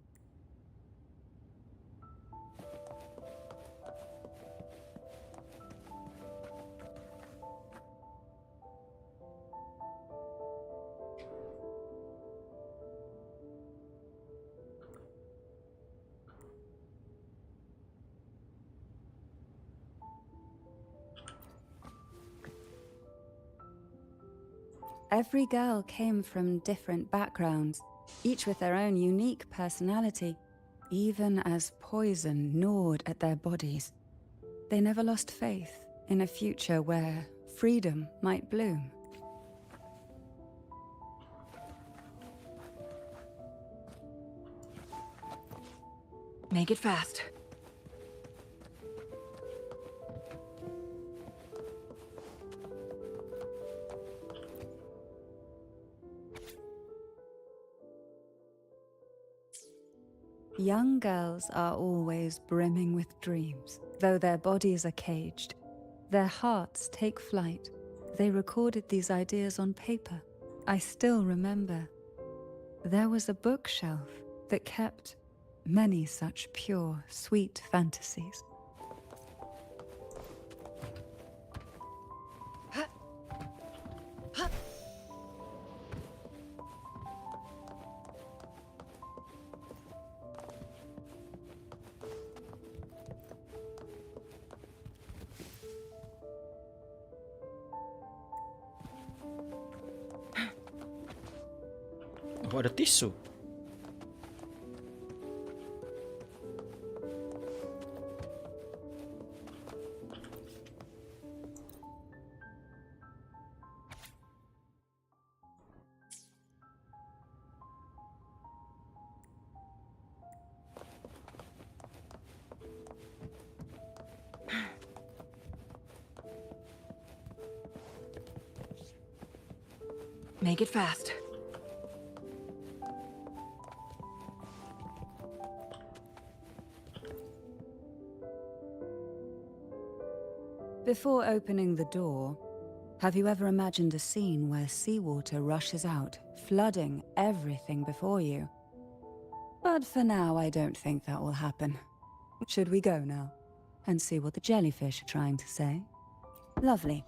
Speaker 3: Every girl came from different backgrounds, each with their own unique personality. Even as poison gnawed at their bodies, they never lost faith in a future where freedom might bloom.
Speaker 9: Make it fast.
Speaker 3: Young girls are always brimming with dreams. Though their bodies are caged, their hearts take flight. They recorded these ideas on paper. I still remember. There was a bookshelf that kept many such pure, sweet fantasies.
Speaker 1: Oh, ada tisu.
Speaker 9: Make it fast.
Speaker 3: Before opening the door, have you ever imagined a scene where seawater rushes out, flooding everything before you? But for now, I don't think that will happen. Should we go now and see what the jellyfish are trying to say? Lovely.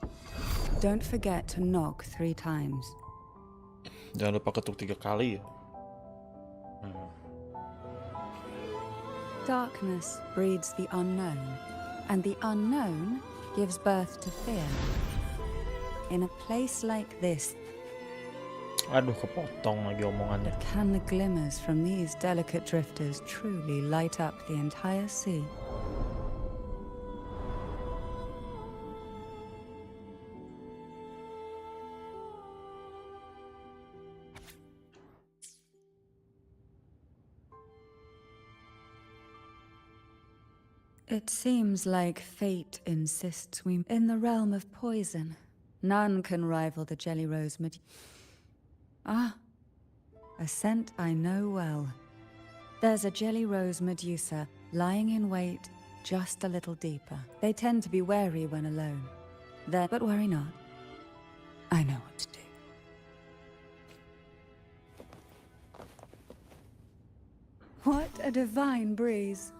Speaker 3: Don't forget to knock 3 times.
Speaker 1: Jangan lupa ketuk 3 kali ya.
Speaker 3: Darkness breeds the unknown, and the unknown gives birth to fear. In a place like this,
Speaker 1: Aduh, kepotong lagi omongannya.
Speaker 3: can the glimmers from these delicate drifters truly light up the entire sea? It seems like fate insists we in the realm of poison. None can rival the jelly rose Ah, a scent I know well. There's a jelly rose medusa lying in wait just a little deeper. They tend to be wary when alone. But worry not. I know what to do. What a divine breeze.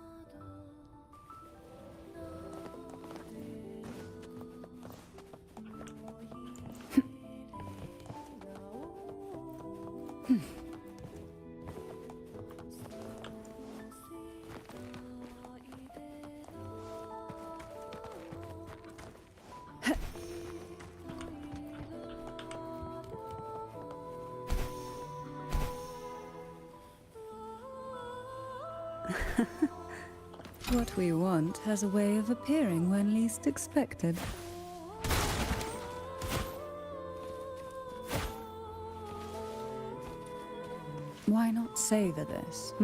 Speaker 3: What we want has a way of appearing when least expected. Why not savor this,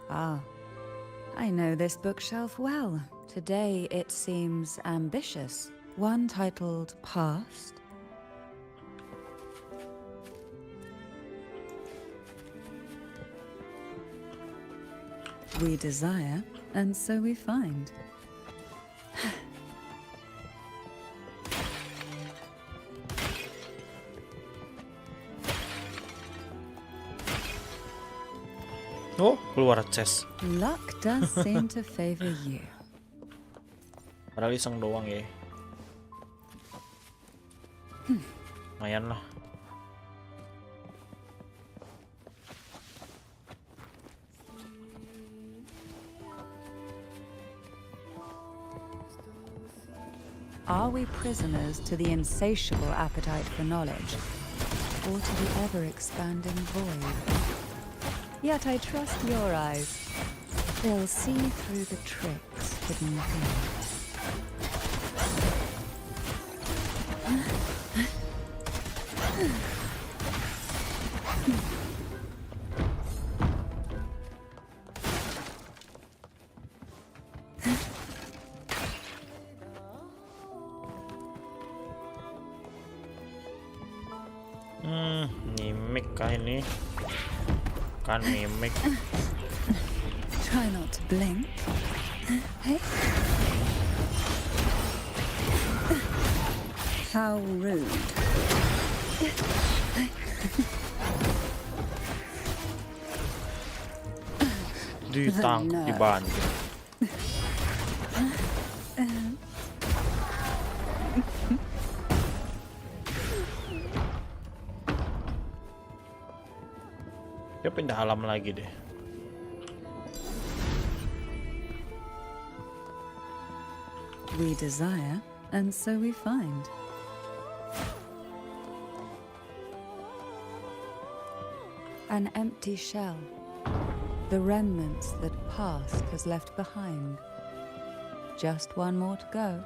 Speaker 3: Ah, I know this bookshelf well. Today it seems ambitious. One titled Past. We desire, and so we find.
Speaker 1: Oh, keluar chest.
Speaker 3: Luck does seem to favor you.
Speaker 1: Padahal iseng doang ya. Lumayan lah.
Speaker 3: Are we prisoners to the insatiable appetite for knowledge, or to the ever-expanding void? Yet I trust your eyes. They'll see through the tricks hidden within.
Speaker 1: Mimik kah ini? Kan mimik.
Speaker 3: Try not to blink. Hey. How rude.
Speaker 1: Ditangkap, dibanting. Dia pindah alam lagi deh.
Speaker 3: We desire, and so we find. An empty shell. The remnants that past has left behind. Just one more to go.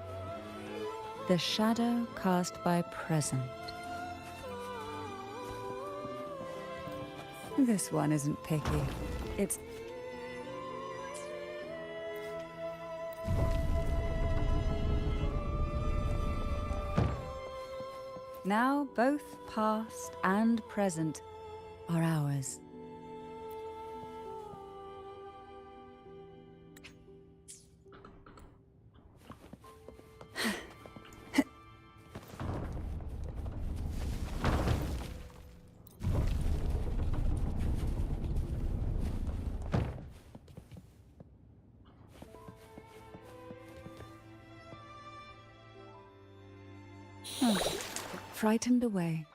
Speaker 3: The shadow cast by present. This one isn't picky. It's... Now both past and present are ours. Frightened away,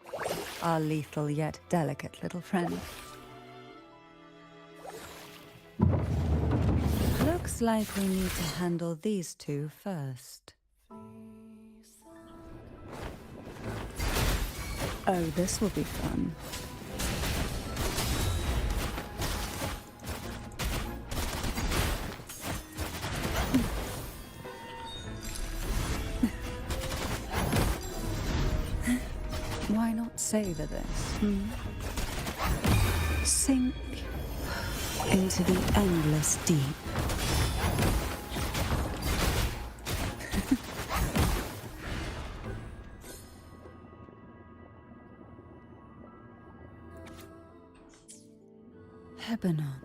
Speaker 3: our lethal yet delicate little friend. Looks like we need to handle these two first. Oh, this will be fun. Why not savor this? Sink into the endless deep. Lebanon.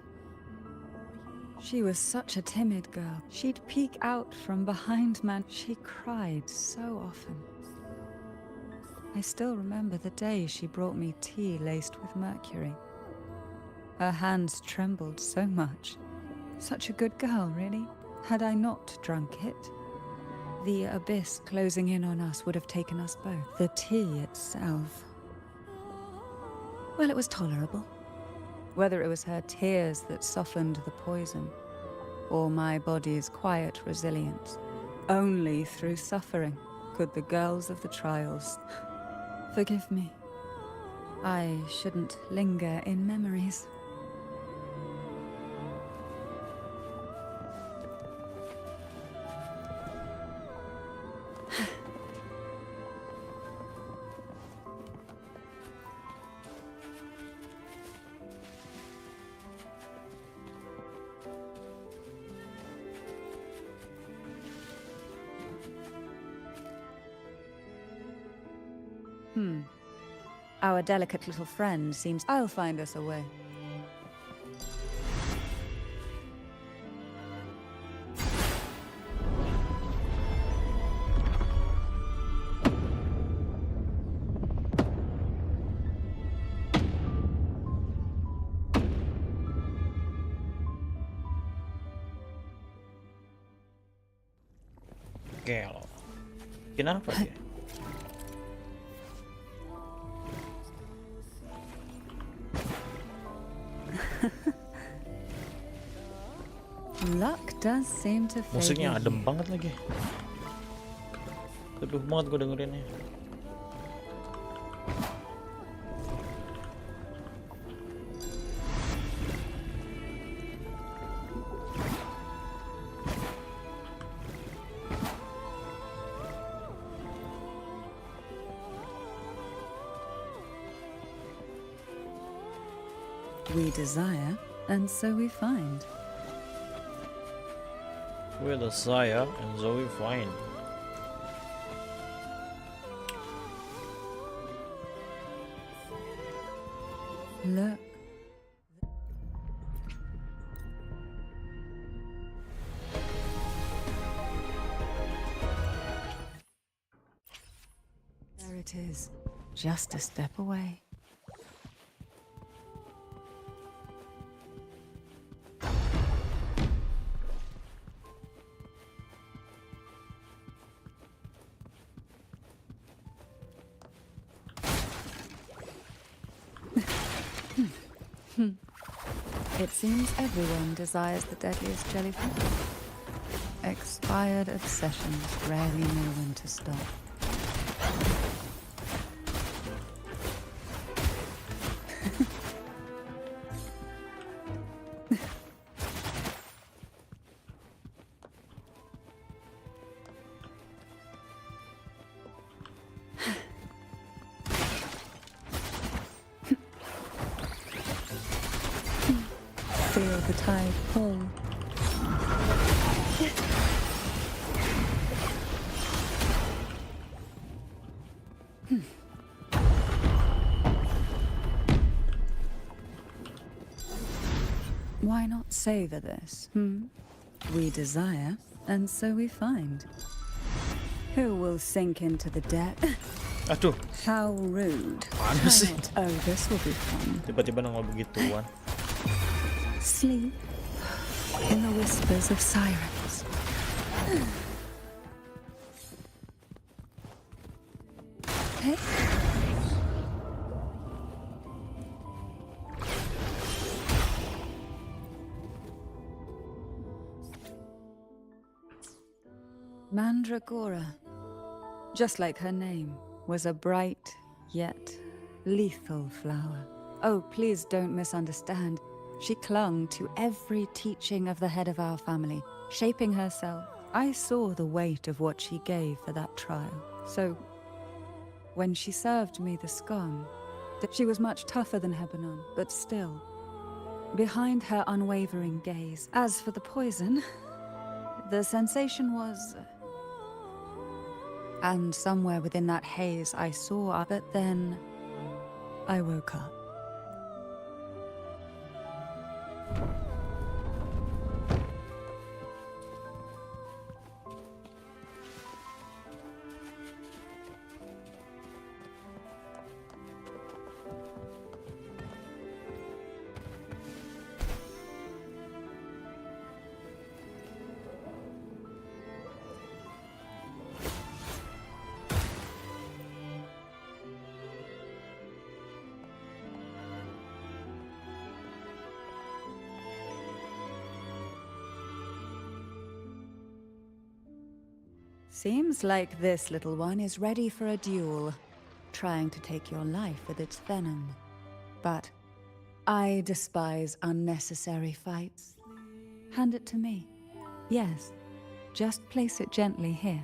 Speaker 3: She was such a timid girl. She'd peek out from behind man. She cried so often. I still remember the day she brought me tea laced with mercury. Her hands trembled so much. Such a good girl, really. Had I not drunk it, the abyss closing in on us would have taken us both. The tea itself, well, it was tolerable. Whether it was her tears that softened the poison, or my body's quiet resilience, only through suffering could the girls of the trials forgive me. I shouldn't linger in memories. Our delicate little friend seems... I'll find us a way.
Speaker 1: Gelo. Kenapa dia?
Speaker 3: Luck does seem to favor
Speaker 1: Musiknya adem
Speaker 3: you.
Speaker 1: banget lagi. Teduh banget gue dengerinnya.
Speaker 3: We desire, and so we find.
Speaker 1: We desire and so we find.
Speaker 3: Look. it is just a step away. It seems everyone desires the deadliest jellyfish. Expired obsessions rarely know when to stop. Feel the tide pull. Why not savor this, We desire, and so we find. Who will sink into the depth?
Speaker 1: Aduh,
Speaker 3: How rude.
Speaker 1: Mana sih?
Speaker 3: Oh, this will be fun.
Speaker 1: Tiba-tiba nongol begituan.
Speaker 3: Sleep in the whispers of sirens. Hey. Mandragora, just like her name, was a bright yet lethal flower. Oh, please don't misunderstand. She clung to every teaching of the head of our family, shaping herself. I saw the weight of what she gave for that trial. So, when she served me the scone, she was much tougher than Hebanon, but still, behind her unwavering gaze. As for the poison, the sensation was... And somewhere within that haze I saw, but then I woke up. Seems like this little one is ready for a duel, trying to take your life with its venom. But I despise unnecessary fights. Hand it to me. Yes, just place it gently here.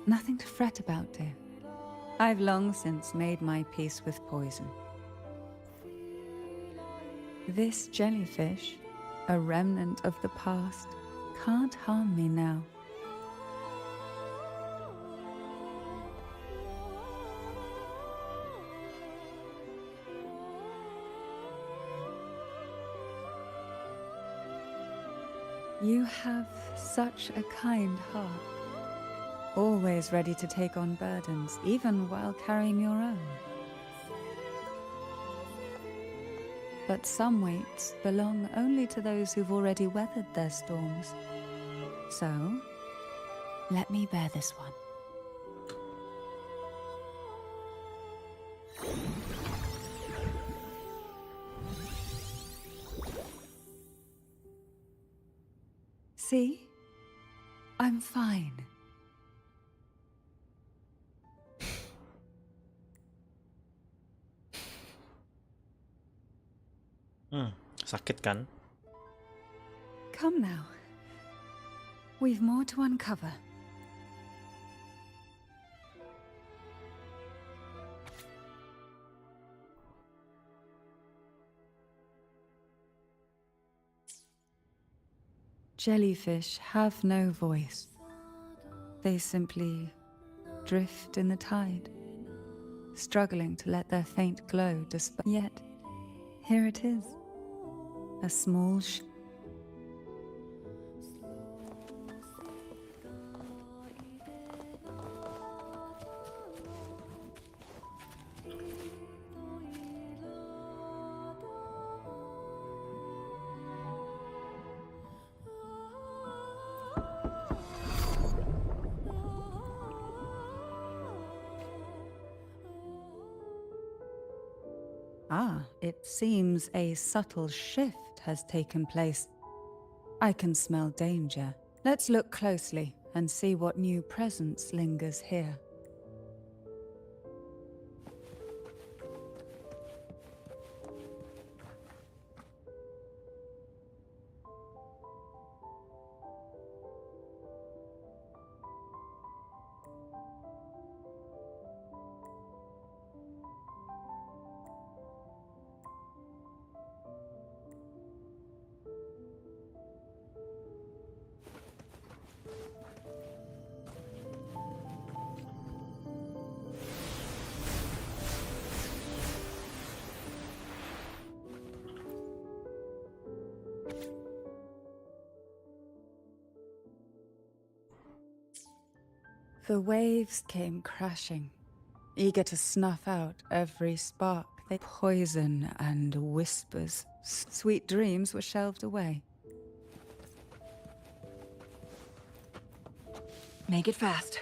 Speaker 3: Nothing to fret about, dear. I've long since made my peace with poison. This jellyfish, a remnant of the past, can't harm me now. You have such a kind heart. Always ready to take on burdens, even while carrying your own. But some weights belong only to those who've already weathered their storms. So, let me bear this one. See? I'm fine.
Speaker 1: Sakit kan?
Speaker 3: Come now. We've more to uncover. Jellyfish have no voice. They simply drift in the tide, struggling to let their faint glow disperse. Yet, here it is. a small it seems a subtle shift has taken place. I can smell danger. Let's look closely and see what new presence lingers here. The waves came crashing, eager to snuff out every spark. They poison and whispers. Sweet dreams were shelved away.
Speaker 9: Make it fast.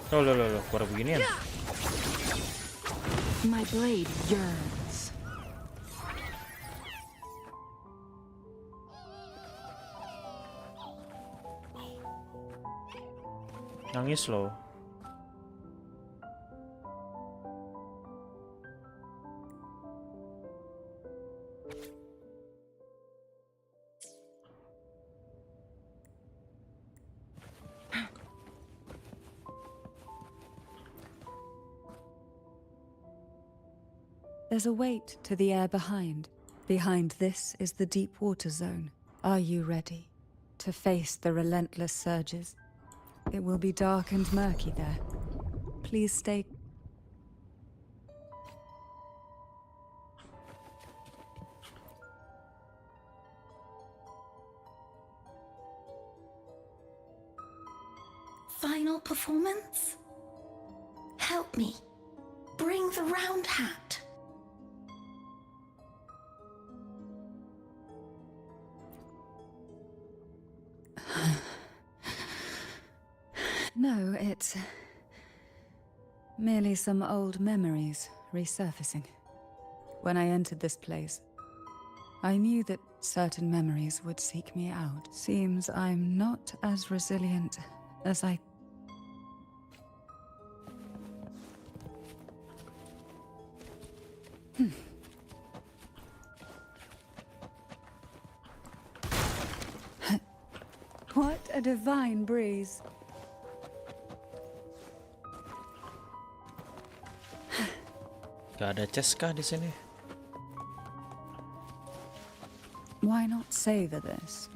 Speaker 1: Loh, keluar beginian.
Speaker 9: My blade yearns.
Speaker 1: Nangis loh.
Speaker 3: There's a weight to the air behind. Behind this is the deep water zone. Are you ready to face the relentless surges? It will be dark and murky there. Please stay.
Speaker 8: Final performance? Help me. Bring the round hat.
Speaker 3: No, it's merely some old memories resurfacing. When I entered this place, I knew that certain memories would seek me out. Seems I'm not as resilient as I... What a divine breeze.
Speaker 1: Gak ada chest kah di sini?
Speaker 3: Why not savor this?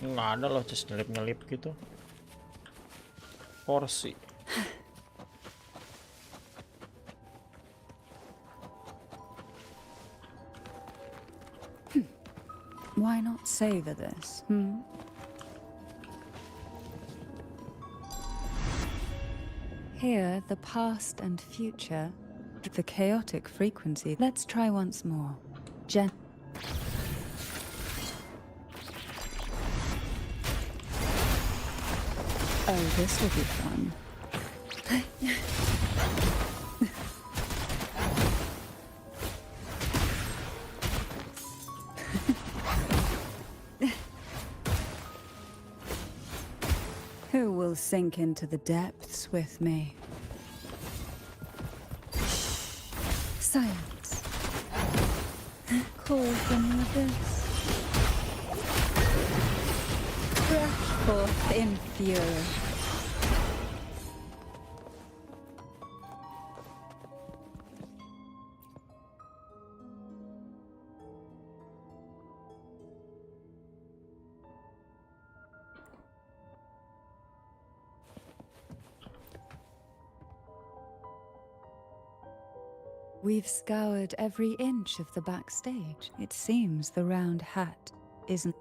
Speaker 1: Nggak ada loh chest nyelip-nyelip gitu. Porsi.
Speaker 3: Why not savor this? Here, the past and future, the chaotic frequency. Let's try once more. Oh, this will be fun. Who will sink into the depths with me? Silence. Call from the abyss. Rush forth in fury. We've scoured every inch of the backstage. It seems the round hat isn't.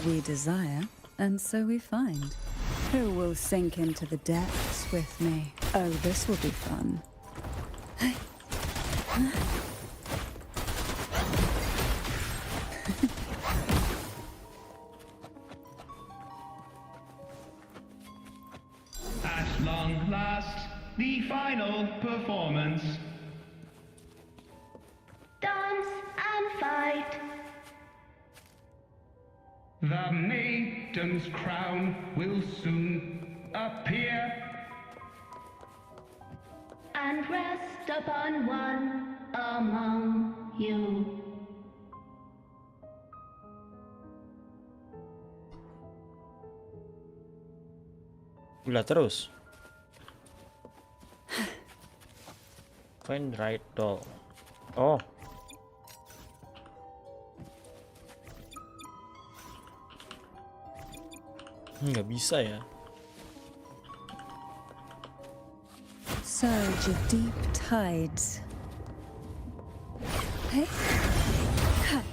Speaker 3: We desire, and so we find. Who will sink into the depths with me? Oh, this will be fun.
Speaker 10: At long last, the final performance.
Speaker 8: Dance and fight.
Speaker 10: The maiden's crown will soon appear.
Speaker 8: And rest upon one among you.
Speaker 1: Gila terus. Find right doll. Oh. Nggak bisa ya.
Speaker 3: Surge of deep tides. Hey. Cut.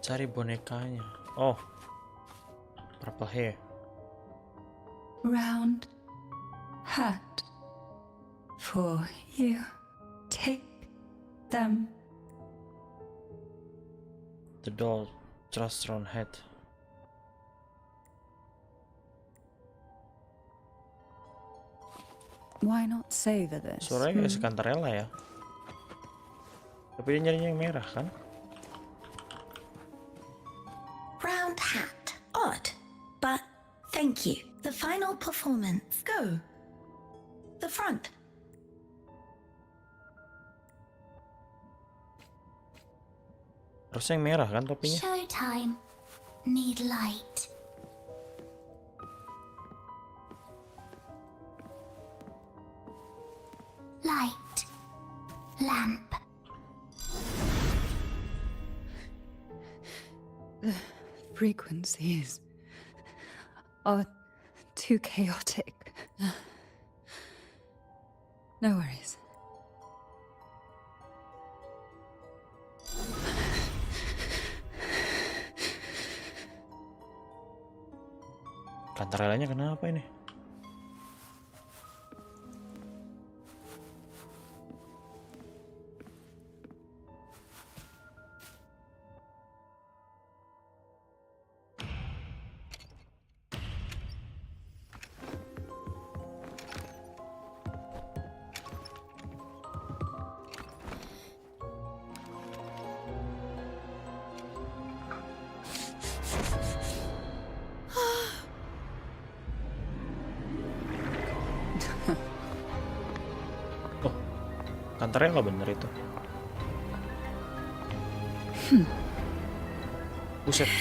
Speaker 1: Cari bonekanya. Oh. Purple hair.
Speaker 3: Round hat for you. Take them.
Speaker 1: The doll just round head.
Speaker 3: Why not savor this?
Speaker 1: Suaranya kayak Cantarella ya. Tapi dia nyarinya yang merah kan?
Speaker 8: Round hat. Odd, but thank you. The final performance. Go. The front.
Speaker 1: Harusnya yang merah kan topinya?
Speaker 2: Showtime. Need light. Light. Lamp.
Speaker 3: The frequencies are too chaotic. No worries.
Speaker 1: Cantarellanya kenapa ini? Cantarella bener itu. Buset.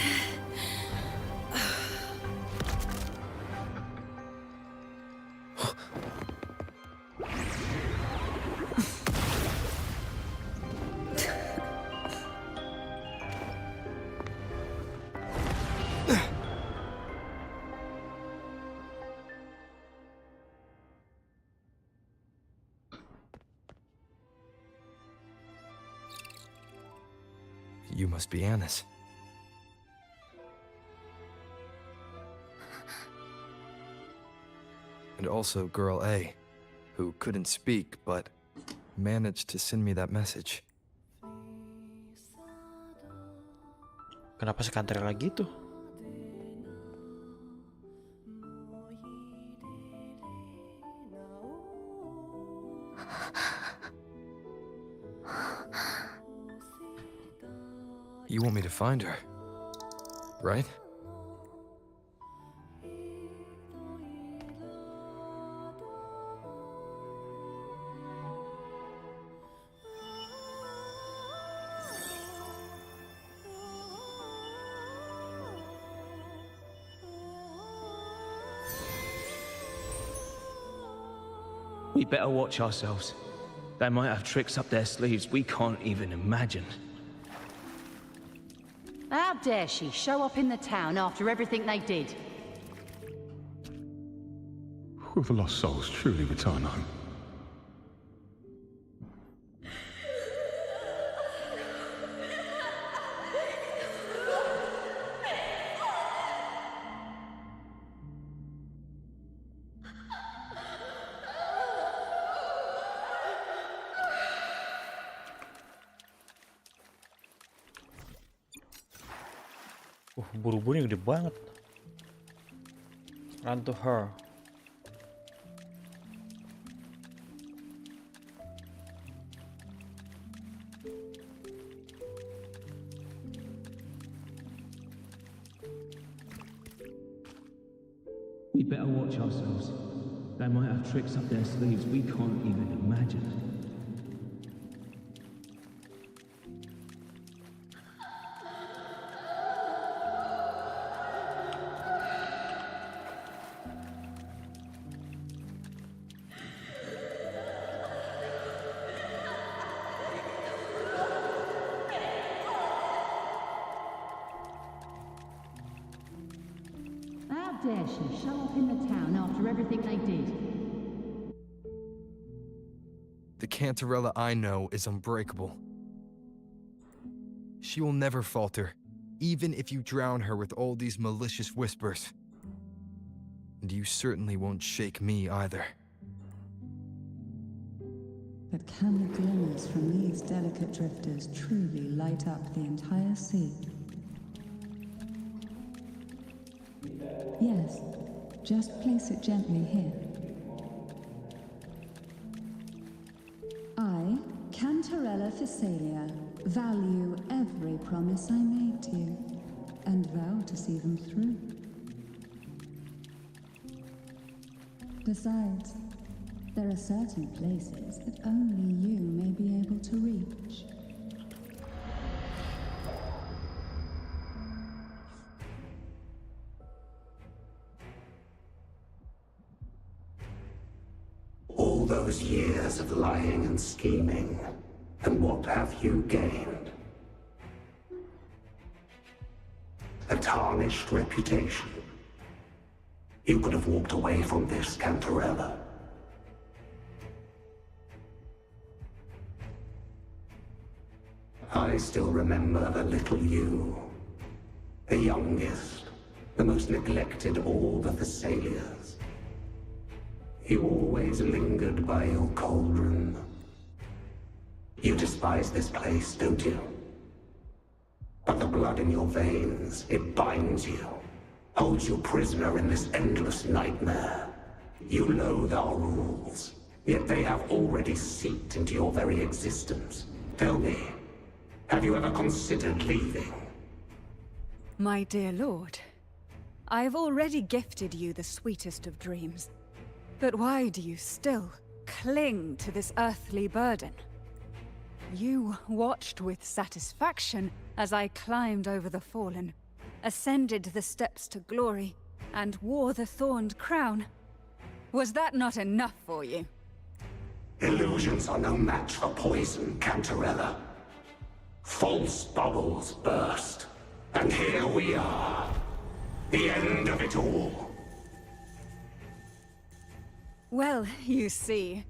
Speaker 4: You must be Anna's. And also Girl A, who couldn't speak but managed to send me that message.
Speaker 1: Kenapa si Cantarella gitu?
Speaker 4: You want me to find her? right?
Speaker 11: We better watch ourselves. They might have tricks up their sleeves we can't even imagine.
Speaker 9: How dare she show up in the town after everything they did?
Speaker 12: Will the lost souls truly return home?
Speaker 1: Buru-burunya gede banget. Run to her.
Speaker 11: We better watch ourselves. They might have tricks up their sleeves we can't even imagine.
Speaker 9: How dare she show up in the town after everything they did?
Speaker 4: The Cantarella I know is unbreakable. She will never falter, even if you drown her with all these malicious whispers. And you certainly won't shake me either.
Speaker 3: But can the glimmers from these delicate drifters truly light up the entire sea? Yes, just place it gently here. I, Cantarella Physalia, value every promise I made to you, and vow to see them through. Besides, there are certain places that only you may be able to reach.
Speaker 13: All those years of lying and scheming, and what have you gained? A tarnished reputation. You could have walked away from this, Cantarella. I still remember the little you, the youngest, the most neglected of all the Thessalias. You always lingered by your cauldron. You despise this place, don't you? But the blood in your veins, it binds you, holds you prisoner in this endless nightmare. You loathe our rules, yet they have already seeped into your very existence. Tell me, have you ever considered leaving?
Speaker 3: My dear lord, I have already gifted you the sweetest of dreams. But why do you still cling to this earthly burden? You watched with satisfaction as I climbed over the fallen, ascended the steps to glory, and wore the thorned crown. Was that not enough for you?
Speaker 13: Illusions are no match for poison, Cantarella. False bubbles burst, and here we are. The end of it all.
Speaker 3: Well, you see,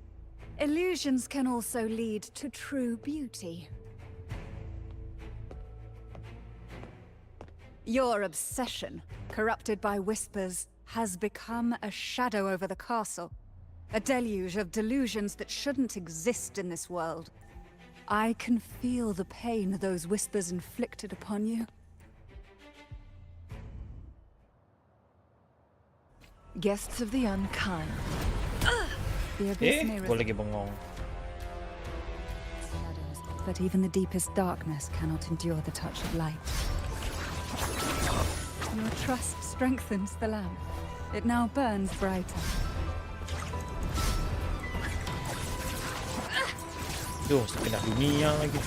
Speaker 3: illusions can also lead to true beauty. Your obsession, corrupted by whispers, has become a shadow over the castle. A deluge of delusions that shouldn't exist in this world. I can feel the pain those whispers inflicted upon you.
Speaker 9: Guests of the unkind.
Speaker 3: The abyss may
Speaker 1: gue lagi bengong.
Speaker 3: but even the deepest darkness cannot endure the touch of light. Your trust strengthens the lamp. It now burns brighter.
Speaker 1: Duh, pindah dunia lagi.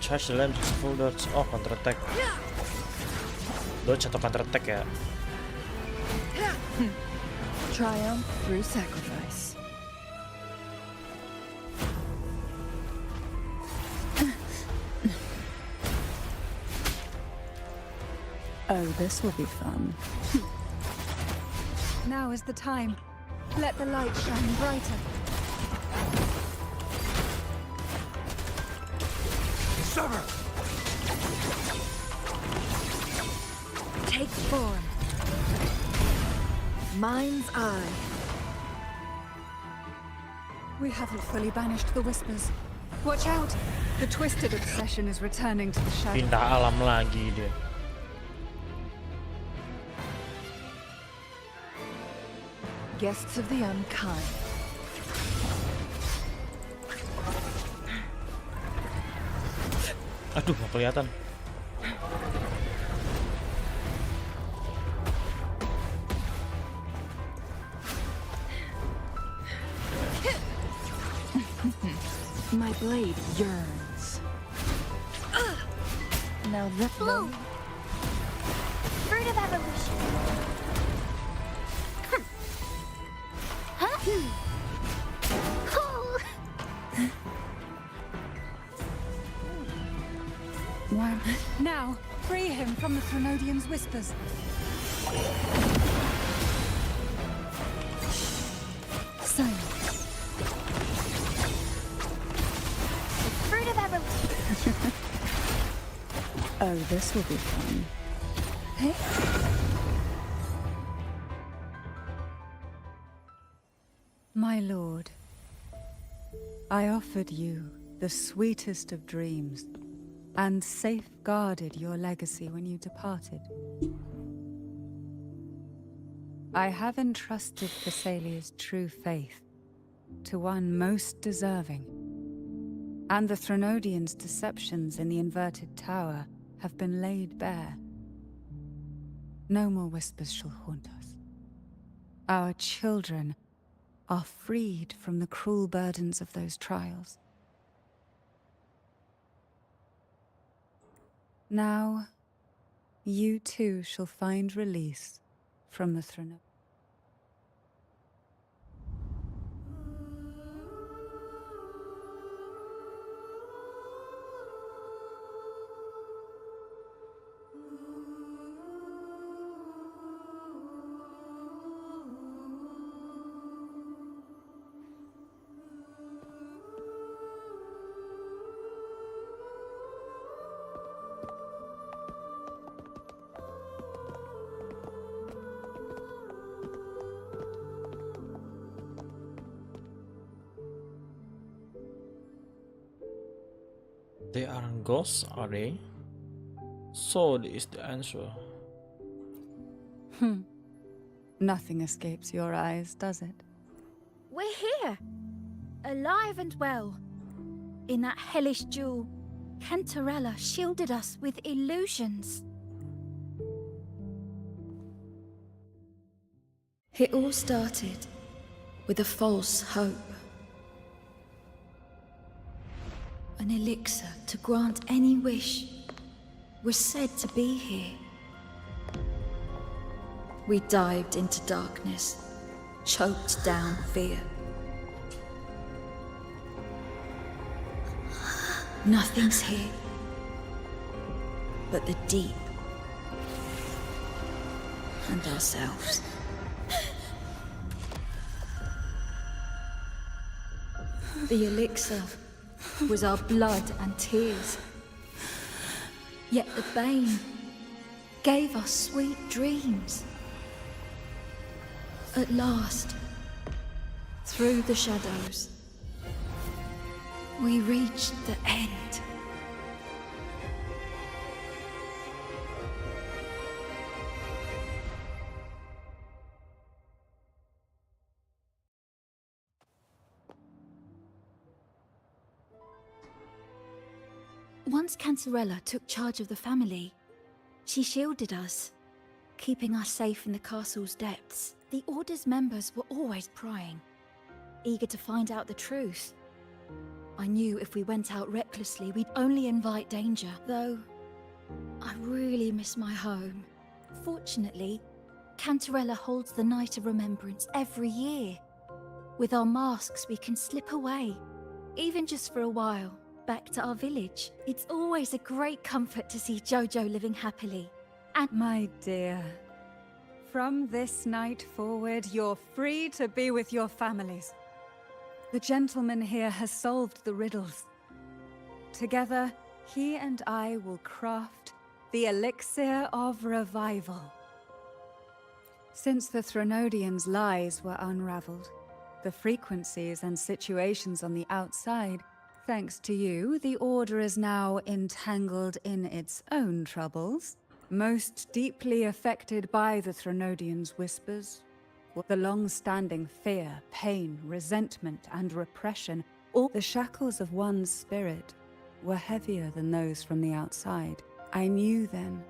Speaker 1: Charge the lamp full dodge. Oh, counter attack. Dodge atau counter attack ya?
Speaker 3: Triumph through sacrifice. Oh, this will be fun. Now is the time. Let the light shine brighter.
Speaker 6: Sever!
Speaker 3: Take form. Mind's eye. We haven't fully banished the whispers. Watch out! The twisted obsession is returning to the shadow.
Speaker 1: Pindah alam lagi dia.
Speaker 3: Guests of the unkind.
Speaker 1: Aduh, nggak kelihatan.
Speaker 3: My blade yearns. Now let
Speaker 2: Blue. Fruit of evolution. Huh? Cool.
Speaker 3: One. Now, free him from the Threnodian's whispers. Silence.
Speaker 2: Fruit of evolution.
Speaker 3: Oh, this will be fun. Hey? My lord, I offered you the sweetest of dreams and safeguarded your legacy when you departed. I have entrusted Thessalia's true faith to one most deserving, and the Threnodians' deceptions in the inverted tower have been laid bare. No more whispers shall haunt us. Our children are freed from the cruel burdens of those trials. Now, you too shall find release from the Threnodians.
Speaker 1: They aren't ghosts, are they? So is the answer.
Speaker 3: Nothing escapes your eyes, does it?
Speaker 2: We're here, alive and well. In that hellish duel, Cantarella shielded us with illusions.
Speaker 14: It all started with a false hope. An elixir to grant any wish was said to be here. We dived into darkness, choked down fear. Nothing's here but the deep and ourselves. The elixir was our blood and tears. Yet the bane gave us sweet dreams. At last, through the shadows, we reached the end. Once Cantarella took charge of the family, she shielded us, keeping us safe in the castle's depths. The Order's members were always prying, eager to find out the truth. I knew if we went out recklessly, we'd only invite danger, though I really miss my home. Fortunately, Cantarella holds the Night of Remembrance every year. With our masks, we can slip away, even just for a while, back to our village. It's always a great comfort to see Jojo living happily. And
Speaker 3: my dear, from this night forward, you're free to be with your families. The gentleman here has solved the riddles. Together, he and I will craft the elixir of revival. Since the Threnodians' lies were unraveled, the frequencies and situations on the outside, thanks to you, the Order is now entangled in its own troubles, most deeply affected by the Threnodians' whispers. The long-standing fear, pain, resentment, and repression, all the shackles of one's spirit, were heavier than those from the outside. I knew then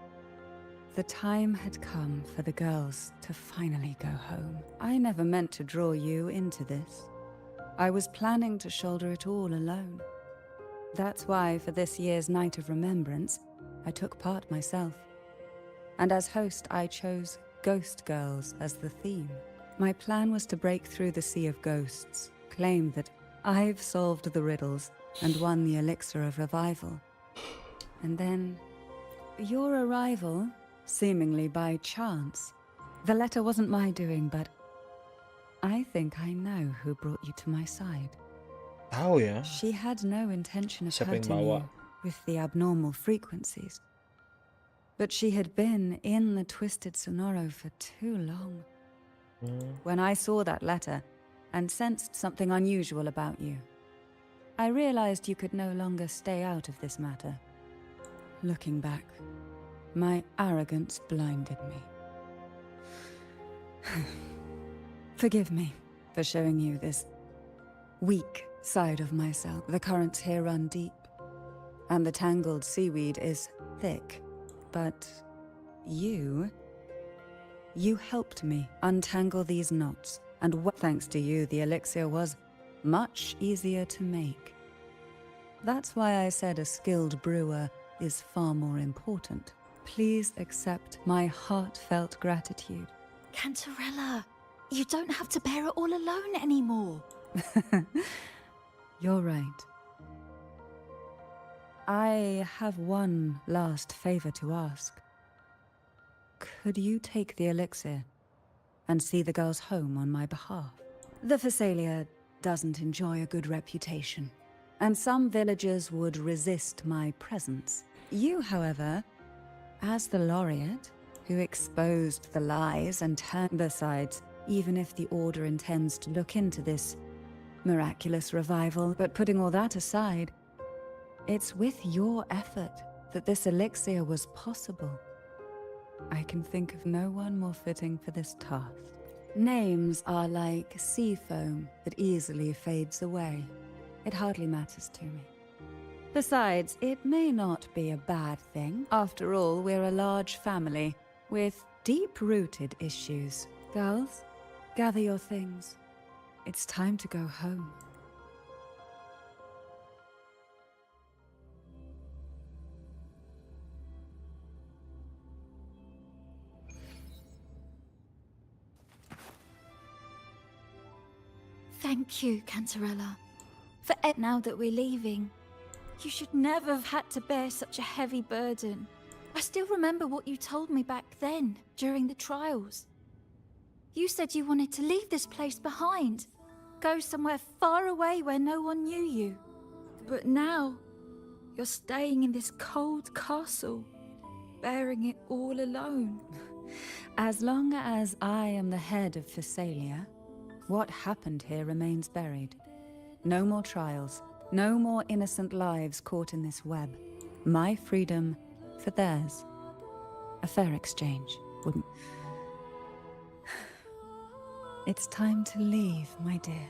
Speaker 3: the time had come for the girls to finally go home. I never meant to draw you into this. I was planning to shoulder it all alone. That's why for this year's Night of Remembrance, I took part myself. And as host, I chose Ghost Girls as the theme. My plan was to break through the sea of ghosts, claim that I've solved the riddles and won the elixir of revival. And then, your arrival, seemingly by chance. The letter wasn't my doing, but I think I know who brought you to my side.
Speaker 1: Oh yeah.
Speaker 3: She had no intention of
Speaker 1: Siapa yang
Speaker 3: hurting
Speaker 1: bawa?
Speaker 3: you with the abnormal frequencies. But she had been in the Twisted Sonoro for too long. When I saw that letter and sensed something unusual about you, I realized you could no longer stay out of this matter. Looking back, my arrogance blinded me. Forgive me for showing you this weak side of myself. The currents here run deep, and the tangled seaweed is thick. But you helped me untangle these knots, and thanks to you, the elixir was much easier to make. That's why I said a skilled brewer is far more important. Please accept my heartfelt gratitude.
Speaker 14: Cantarella, you don't have to bear it all alone anymore.
Speaker 3: You're right. I have one last favor to ask. Could you take the elixir and see the girls home on my behalf? The Phasalia doesn't enjoy a good reputation, and some villagers would resist my presence. You, however, as the laureate who exposed the lies and turned the sides, even if the Order intends to look into this miraculous revival, but putting all that aside, it's with your effort that this elixir was possible. I can think of no one more fitting for this task. Names are like sea foam that easily fades away. It hardly matters to me. Besides, it may not be a bad thing. After all, we're a large family with deep-rooted issues. Girls, gather your things. It's time to go home.
Speaker 14: Thank you, Cantarella. For now that we're leaving, you should never have had to bear such a heavy burden. I still remember what you told me back then, during the trials. You said you wanted to leave this place behind, go somewhere far away where no one knew you. But now, you're staying in this cold castle, bearing it all alone.
Speaker 3: As long as I am the head of Phasalia, what happened here remains buried. No more trials, no more innocent lives caught in this web. My freedom for theirs. A fair exchange, wouldn't... It's time to leave, my dear.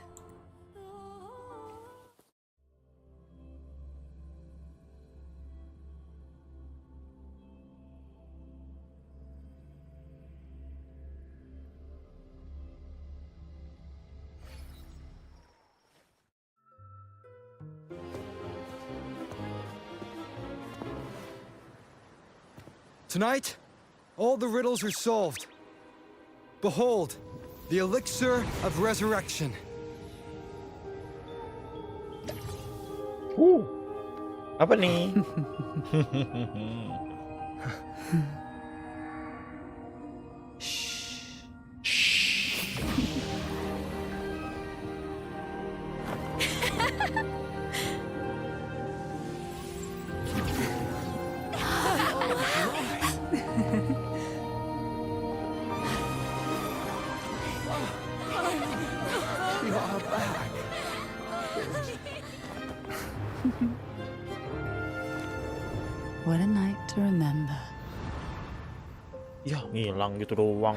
Speaker 4: Tonight, all the riddles are solved. Behold, the elixir of resurrection.
Speaker 1: Apa nih?
Speaker 3: What a night to remember.
Speaker 1: Ya, ngilang gitu doang.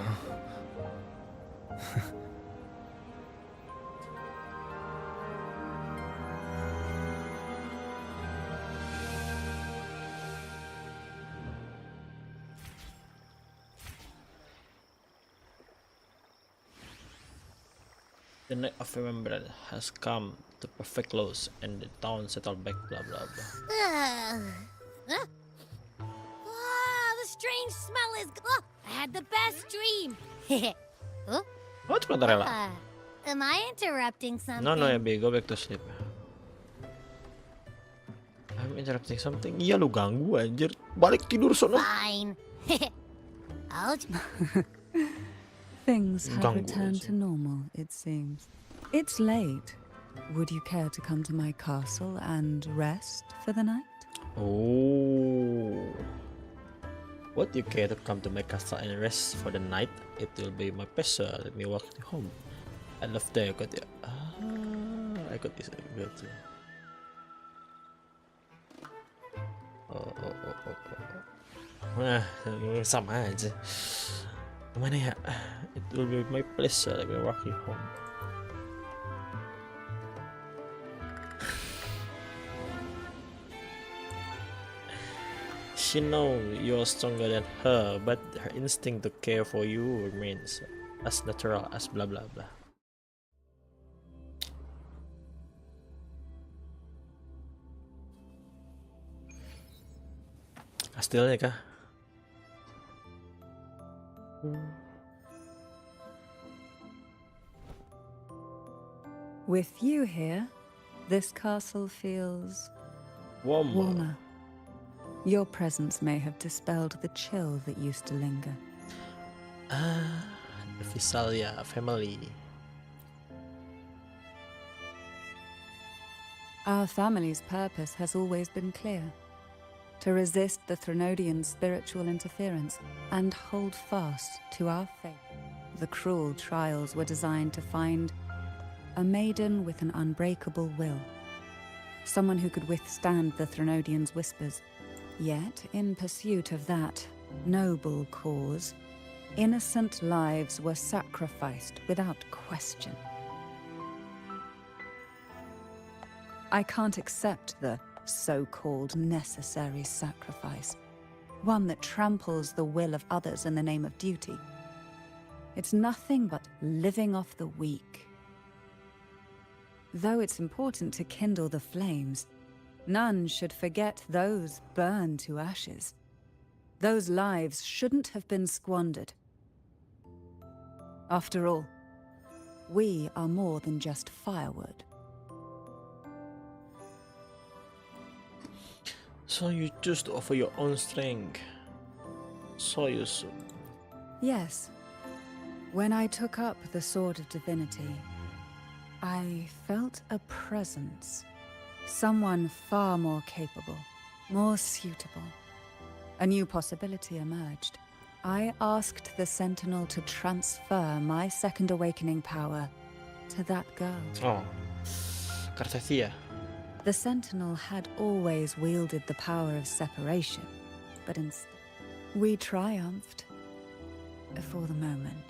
Speaker 1: The night of remembrance has come to perfect close, and the town settled back. Blah blah blah.
Speaker 2: The strange smell is. I had the best dream. Oh,
Speaker 1: What's Cantarella?
Speaker 2: am I interrupting something?
Speaker 1: No, Abby, go back to sleep. I'm interrupting something. Iya, lu ganggu anjir. Balik tidur sono.
Speaker 2: Fine. I'll.
Speaker 3: Things have
Speaker 1: Ganggu
Speaker 3: returned
Speaker 1: aja.
Speaker 3: to normal, it seems. It's late. Would you care to come to my castle and rest for the night?
Speaker 1: Oh. Would you care to come to my castle and rest for the night? It will be my pleasure. Let me walk you home. I love that. I got this. Oh. Nah, sama aja. Mana ya? It will be my pleasure. Let me walk you home. She knows you're stronger than her, but her instinct to care for you remains as natural as blah blah blah. Kastilnya kah?
Speaker 3: With you here, this castle feels
Speaker 1: warmer.
Speaker 3: Your presence may have dispelled the chill that used to linger.
Speaker 1: The Visalia family.
Speaker 3: Our family's purpose has always been clear: to resist the Threnodian spiritual interference and hold fast to our faith. The cruel trials were designed to find a maiden with an unbreakable will, someone who could withstand the Threnodians' whispers. Yet, in pursuit of that noble cause, innocent lives were sacrificed without question. I can't accept the so-called necessary sacrifice, one that tramples the will of others in the name of duty. It's nothing but living off the weak. Though it's important to kindle the flames, none should forget those burned to ashes. Those lives shouldn't have been squandered. After all, we are more than just firewood.
Speaker 1: So you choose to offer your own strength. So you should.
Speaker 3: Yes. When I took up the Sword of Divinity, I felt a presence. Someone far more capable, more suitable. A new possibility emerged. I asked the Sentinel to transfer my second awakening power to that girl.
Speaker 1: Oh, Cartathia.
Speaker 3: The Sentinel had always wielded the power of separation, but instead, we triumphed. For the moment.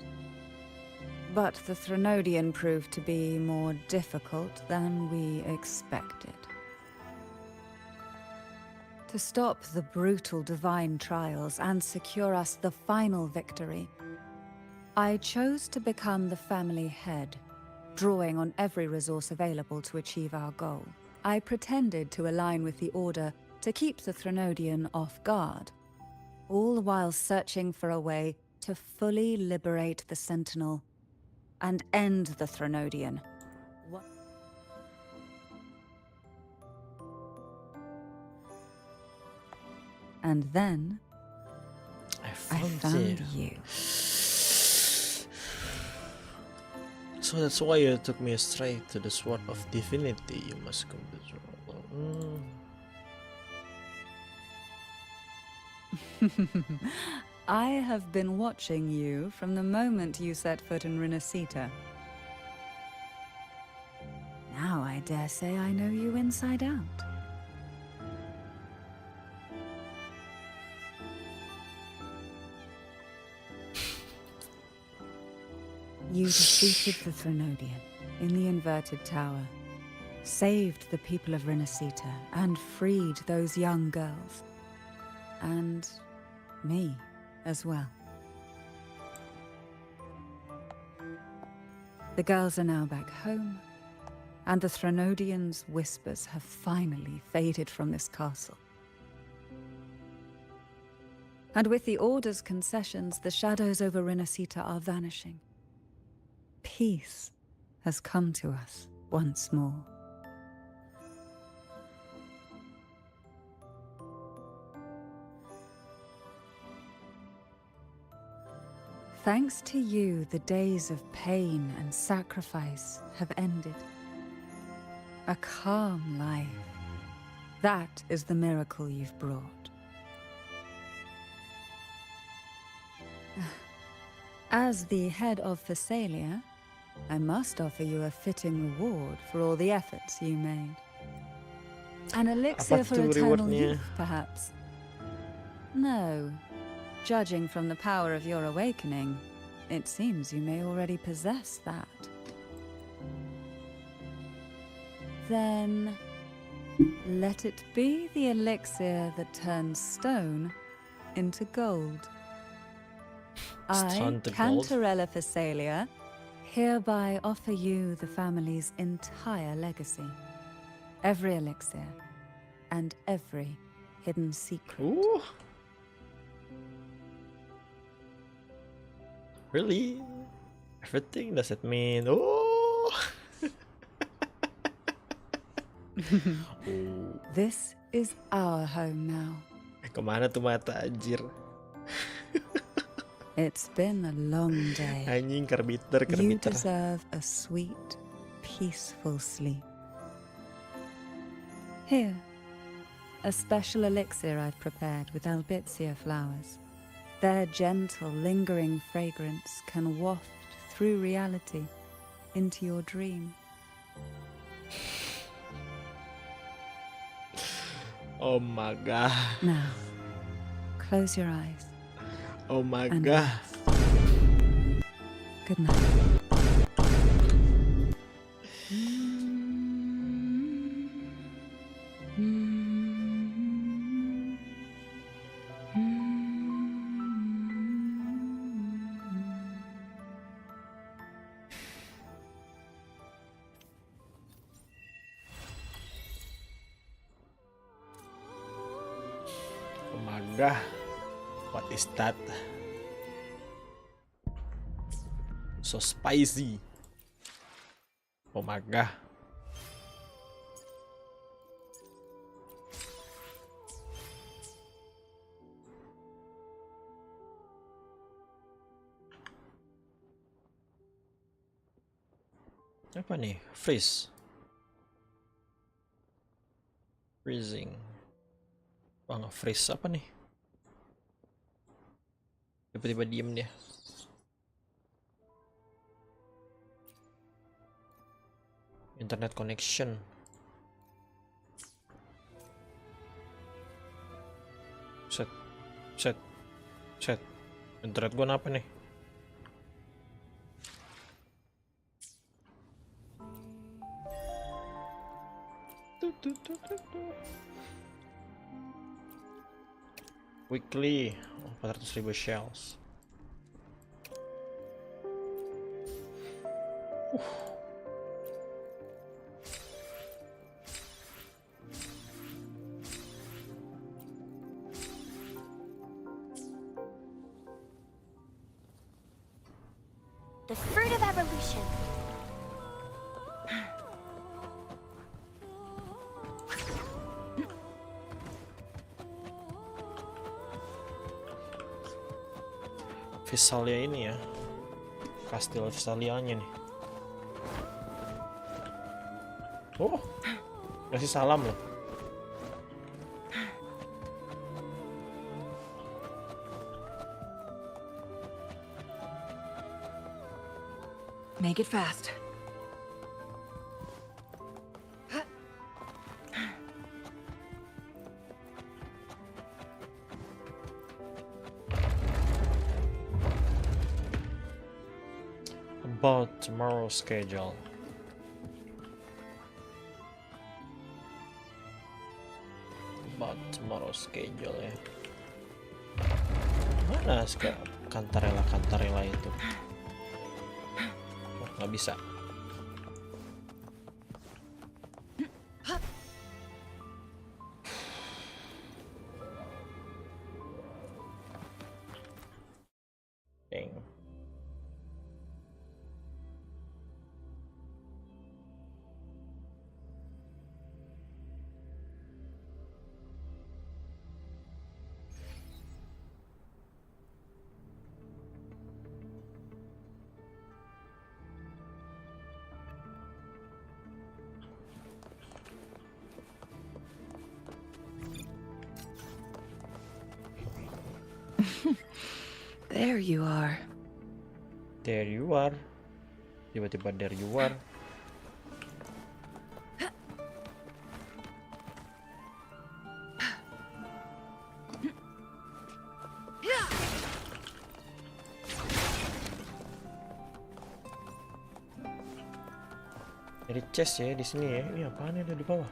Speaker 3: But the Threnodian proved to be more difficult than we expected. To stop the brutal divine trials and secure us the final victory, I chose to become the family head, drawing on every resource available to achieve our goal. I pretended to align with the Order to keep the Threnodian off guard, all while searching for a way to fully liberate the Sentinel and end the Threnodian. And then
Speaker 1: I
Speaker 3: I found you.
Speaker 1: So that's why you took me straight to the Sword of Divinity. You must complete your
Speaker 3: I have been watching you from the moment you set foot in Renacita. Now I dare say I know you inside out. You defeated the Threnodian in the Inverted Tower, saved the people of Renacita, and freed those young girls. And me as well. The girls are now back home, and the Threnodian's whispers have finally faded from this castle. And with the Order's concessions, the shadows over Renacita are vanishing. Peace has come to us once more. Thanks to you, the days of pain and sacrifice have ended. A calm life. That is the miracle you've brought. As the head of Phasalia, I must offer you a fitting reward for all the efforts you made. An elixir for eternal youth, perhaps? No. Judging from the power of your awakening, it seems you may already possess that. Then, let it be the elixir that turns stone into gold. I, Cantarella Phasalia, hereby offer you the family's entire legacy. Every elixir and every hidden secret.
Speaker 1: Ooh. Really? Everything? Does it mean? Oh!
Speaker 3: This is our home now.
Speaker 1: Kemana tuh mata anjir?
Speaker 3: It's been a long day.
Speaker 1: Anjing kerbiter.
Speaker 3: You deserve a sweet, peaceful sleep. Here, a special elixir I've prepared with albizia flowers. Their gentle, lingering fragrance can waft through reality into your dream.
Speaker 1: Oh my god.
Speaker 3: Now, close your eyes.
Speaker 1: Oh my god.
Speaker 3: Good night.
Speaker 1: Oh my god. What is that? So spicy. Oh my god. Apa nih? Freeze. Freezing. Wah, nge-freeze apa nih? Tiba-tiba diem dia. Internet connection. Set. Internet gua apa nih? Weekly 400.000 shells.
Speaker 2: the fruit of evolution.
Speaker 1: Visalia ini ya, kastil Visalianya nih. Oh, kasih salam loh.
Speaker 9: Make it fast.
Speaker 1: About tomorrow's schedule. About tomorrow's schedule ya. Mana sekarang Cantarella itu? Oh, nggak bisa. Dang.
Speaker 3: There you are.
Speaker 1: There you are. Tiba-tiba there you are. Jadi chest ya di sini ya. Ini apaan ada di bawah?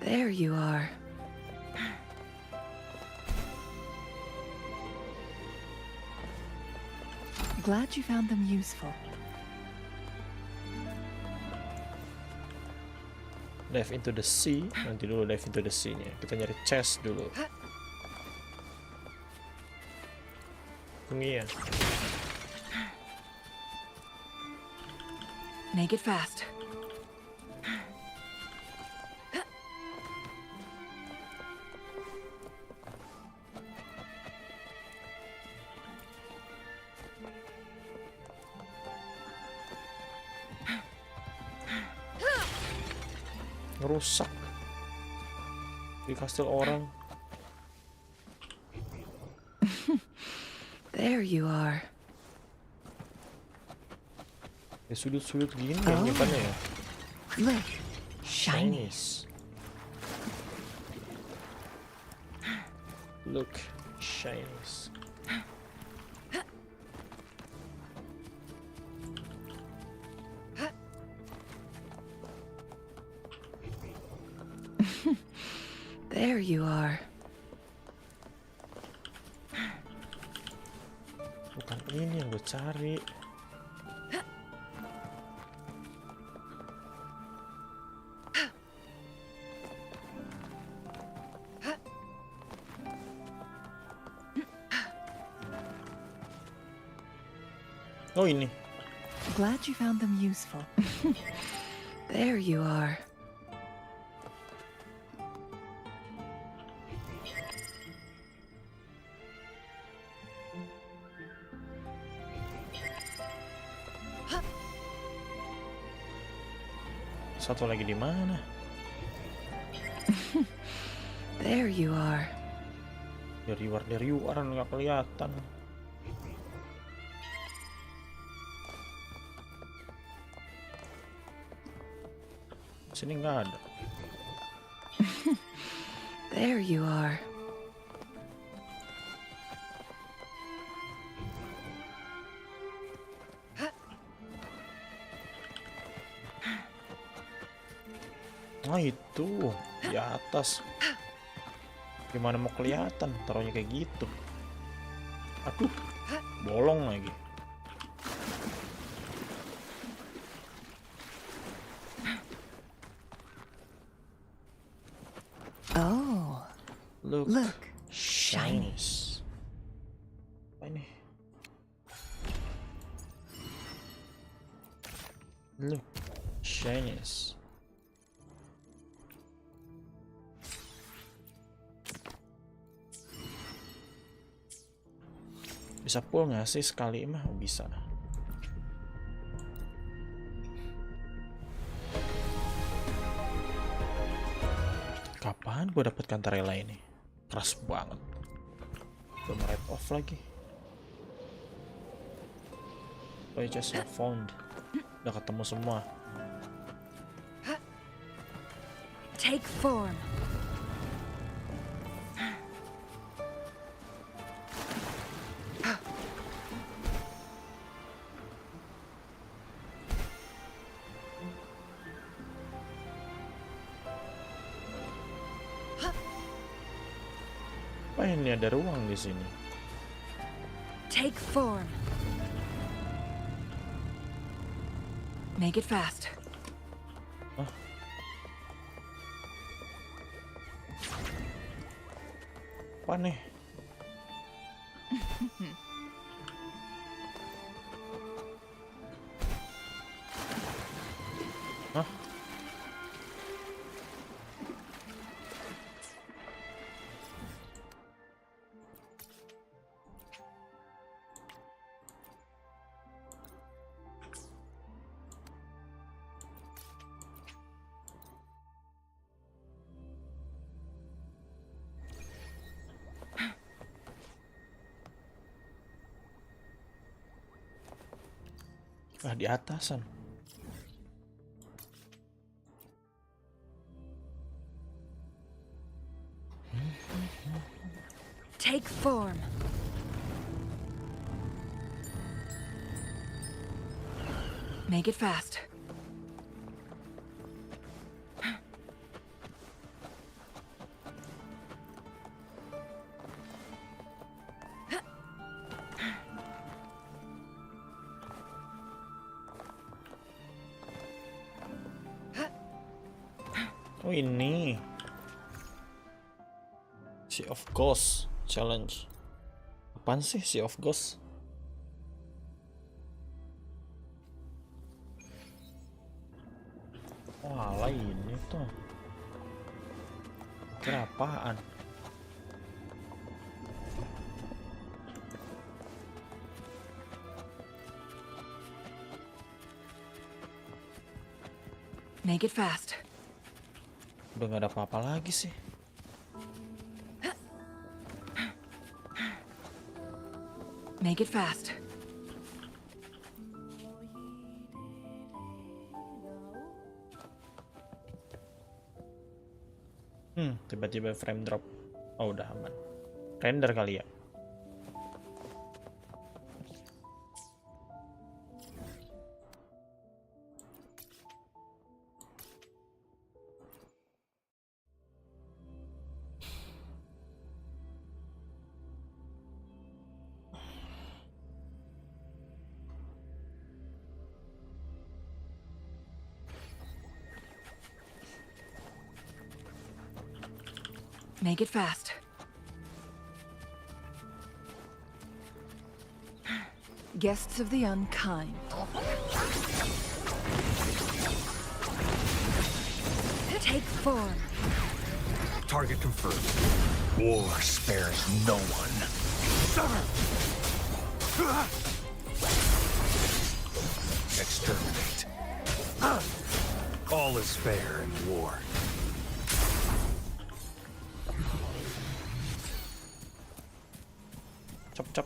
Speaker 3: There you are. Glad you found them useful.
Speaker 1: Dive into the sea. Nanti dulu dive into the sea nya. Kita nyari chest dulu. Ini ya.
Speaker 9: Make it fast.
Speaker 1: Ngerusak di kastil orang.
Speaker 3: There you are.
Speaker 1: Ya sudut-sudut gini ya nyimpannya ya.
Speaker 3: Look, shiny.
Speaker 1: Look, shinies.
Speaker 3: There you are.
Speaker 1: Bukan ini yang gue cari. Oh ini.
Speaker 3: Glad you found them useful. There you are.
Speaker 1: Satu lagi di mana?
Speaker 3: There you are.
Speaker 1: Dari luar nggak kelihatan. Sini nggak ada.
Speaker 3: There you are.
Speaker 1: Nah itu di atas. Gimana mau kelihatan? Taruhnya kayak gitu. Aduh, bolong lagi.
Speaker 3: Look,
Speaker 1: shiny. Apa ini? Look, shiny. Bisa pull nggak sih sekali mah? Bisa. Kapan gue dapet Cantarella ini? Keras banget. Belum write off lagi. I just have found. Udah ketemu semua.
Speaker 3: take form.
Speaker 1: Apa ini ada ruang di sini?
Speaker 3: Take form. Make it fast.
Speaker 1: Oh. Apa nih? Hah? Ah, di atasan.
Speaker 3: Take form. Make it fast.
Speaker 1: Oh ini Sea of Ghost Challenge. Apaan sih Sea of Ghost? Wah, lain itu. Kira apaan?
Speaker 3: Make it fast.
Speaker 1: Udah gak ada apa-apa lagi sih.
Speaker 3: Make it fast.
Speaker 1: Tiba-tiba frame drop. Oh, udah aman. Render kali ya.
Speaker 3: Make it fast. Guests of the unkind. Take form.
Speaker 6: Target confirmed. War spares no one. Exterminate. All is fair in war.
Speaker 1: Cop cop.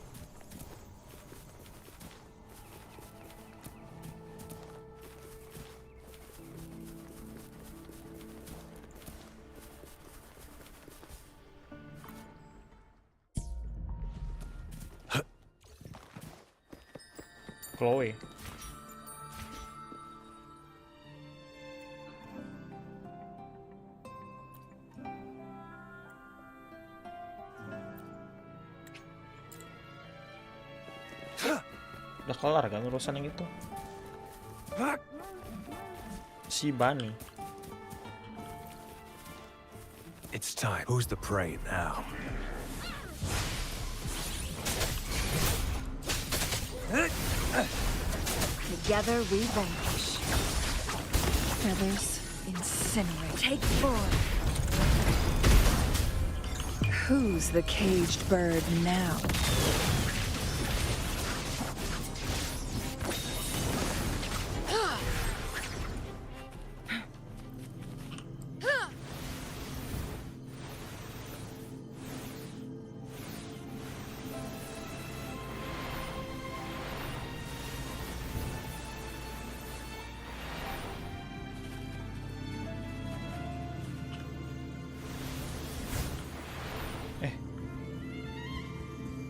Speaker 1: Chloe. Udah kelar kan urusan yang itu. Si Bunny.
Speaker 6: It's time. Who's the prey now?
Speaker 3: Together we vanquish. Feathers incinerate. Take form. Who's the caged bird now?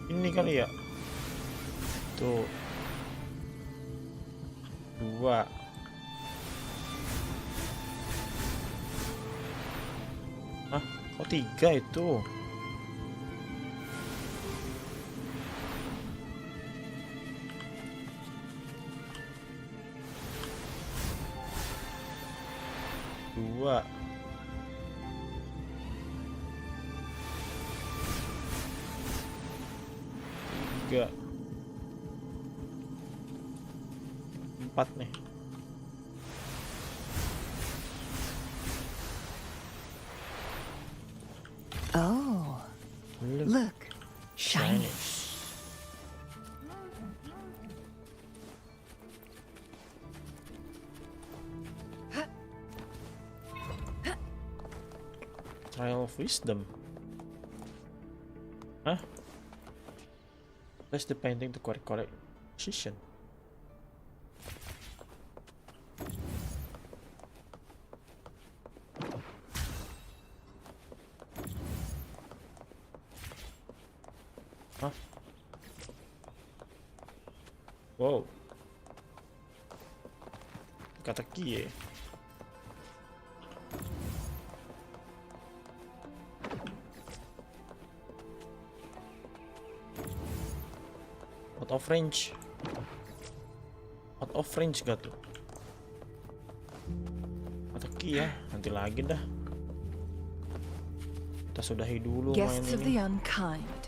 Speaker 1: Ini kali ya. Tuh. 2. Hah? Kok 3 itu? Dua. 3. 4 nih.
Speaker 3: Oh, look, shiny.
Speaker 1: Trial of Wisdom. Hah? Place the painting to correct position. Hah? Wow. Kata kie. Out of range. Out of range gak tuh? Atau ya, nanti lagi dah. Kita sudahi dulu main
Speaker 3: Guests of
Speaker 1: ini.
Speaker 3: the unkind.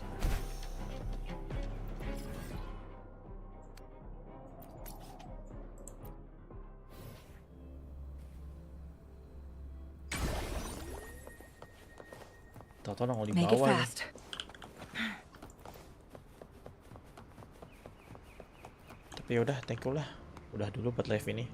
Speaker 1: Tahu-tahu nongol di
Speaker 3: Make it
Speaker 1: bawah.
Speaker 3: fast.
Speaker 1: Tapi yaudah, thank you lah. Udah dulu buat live ini.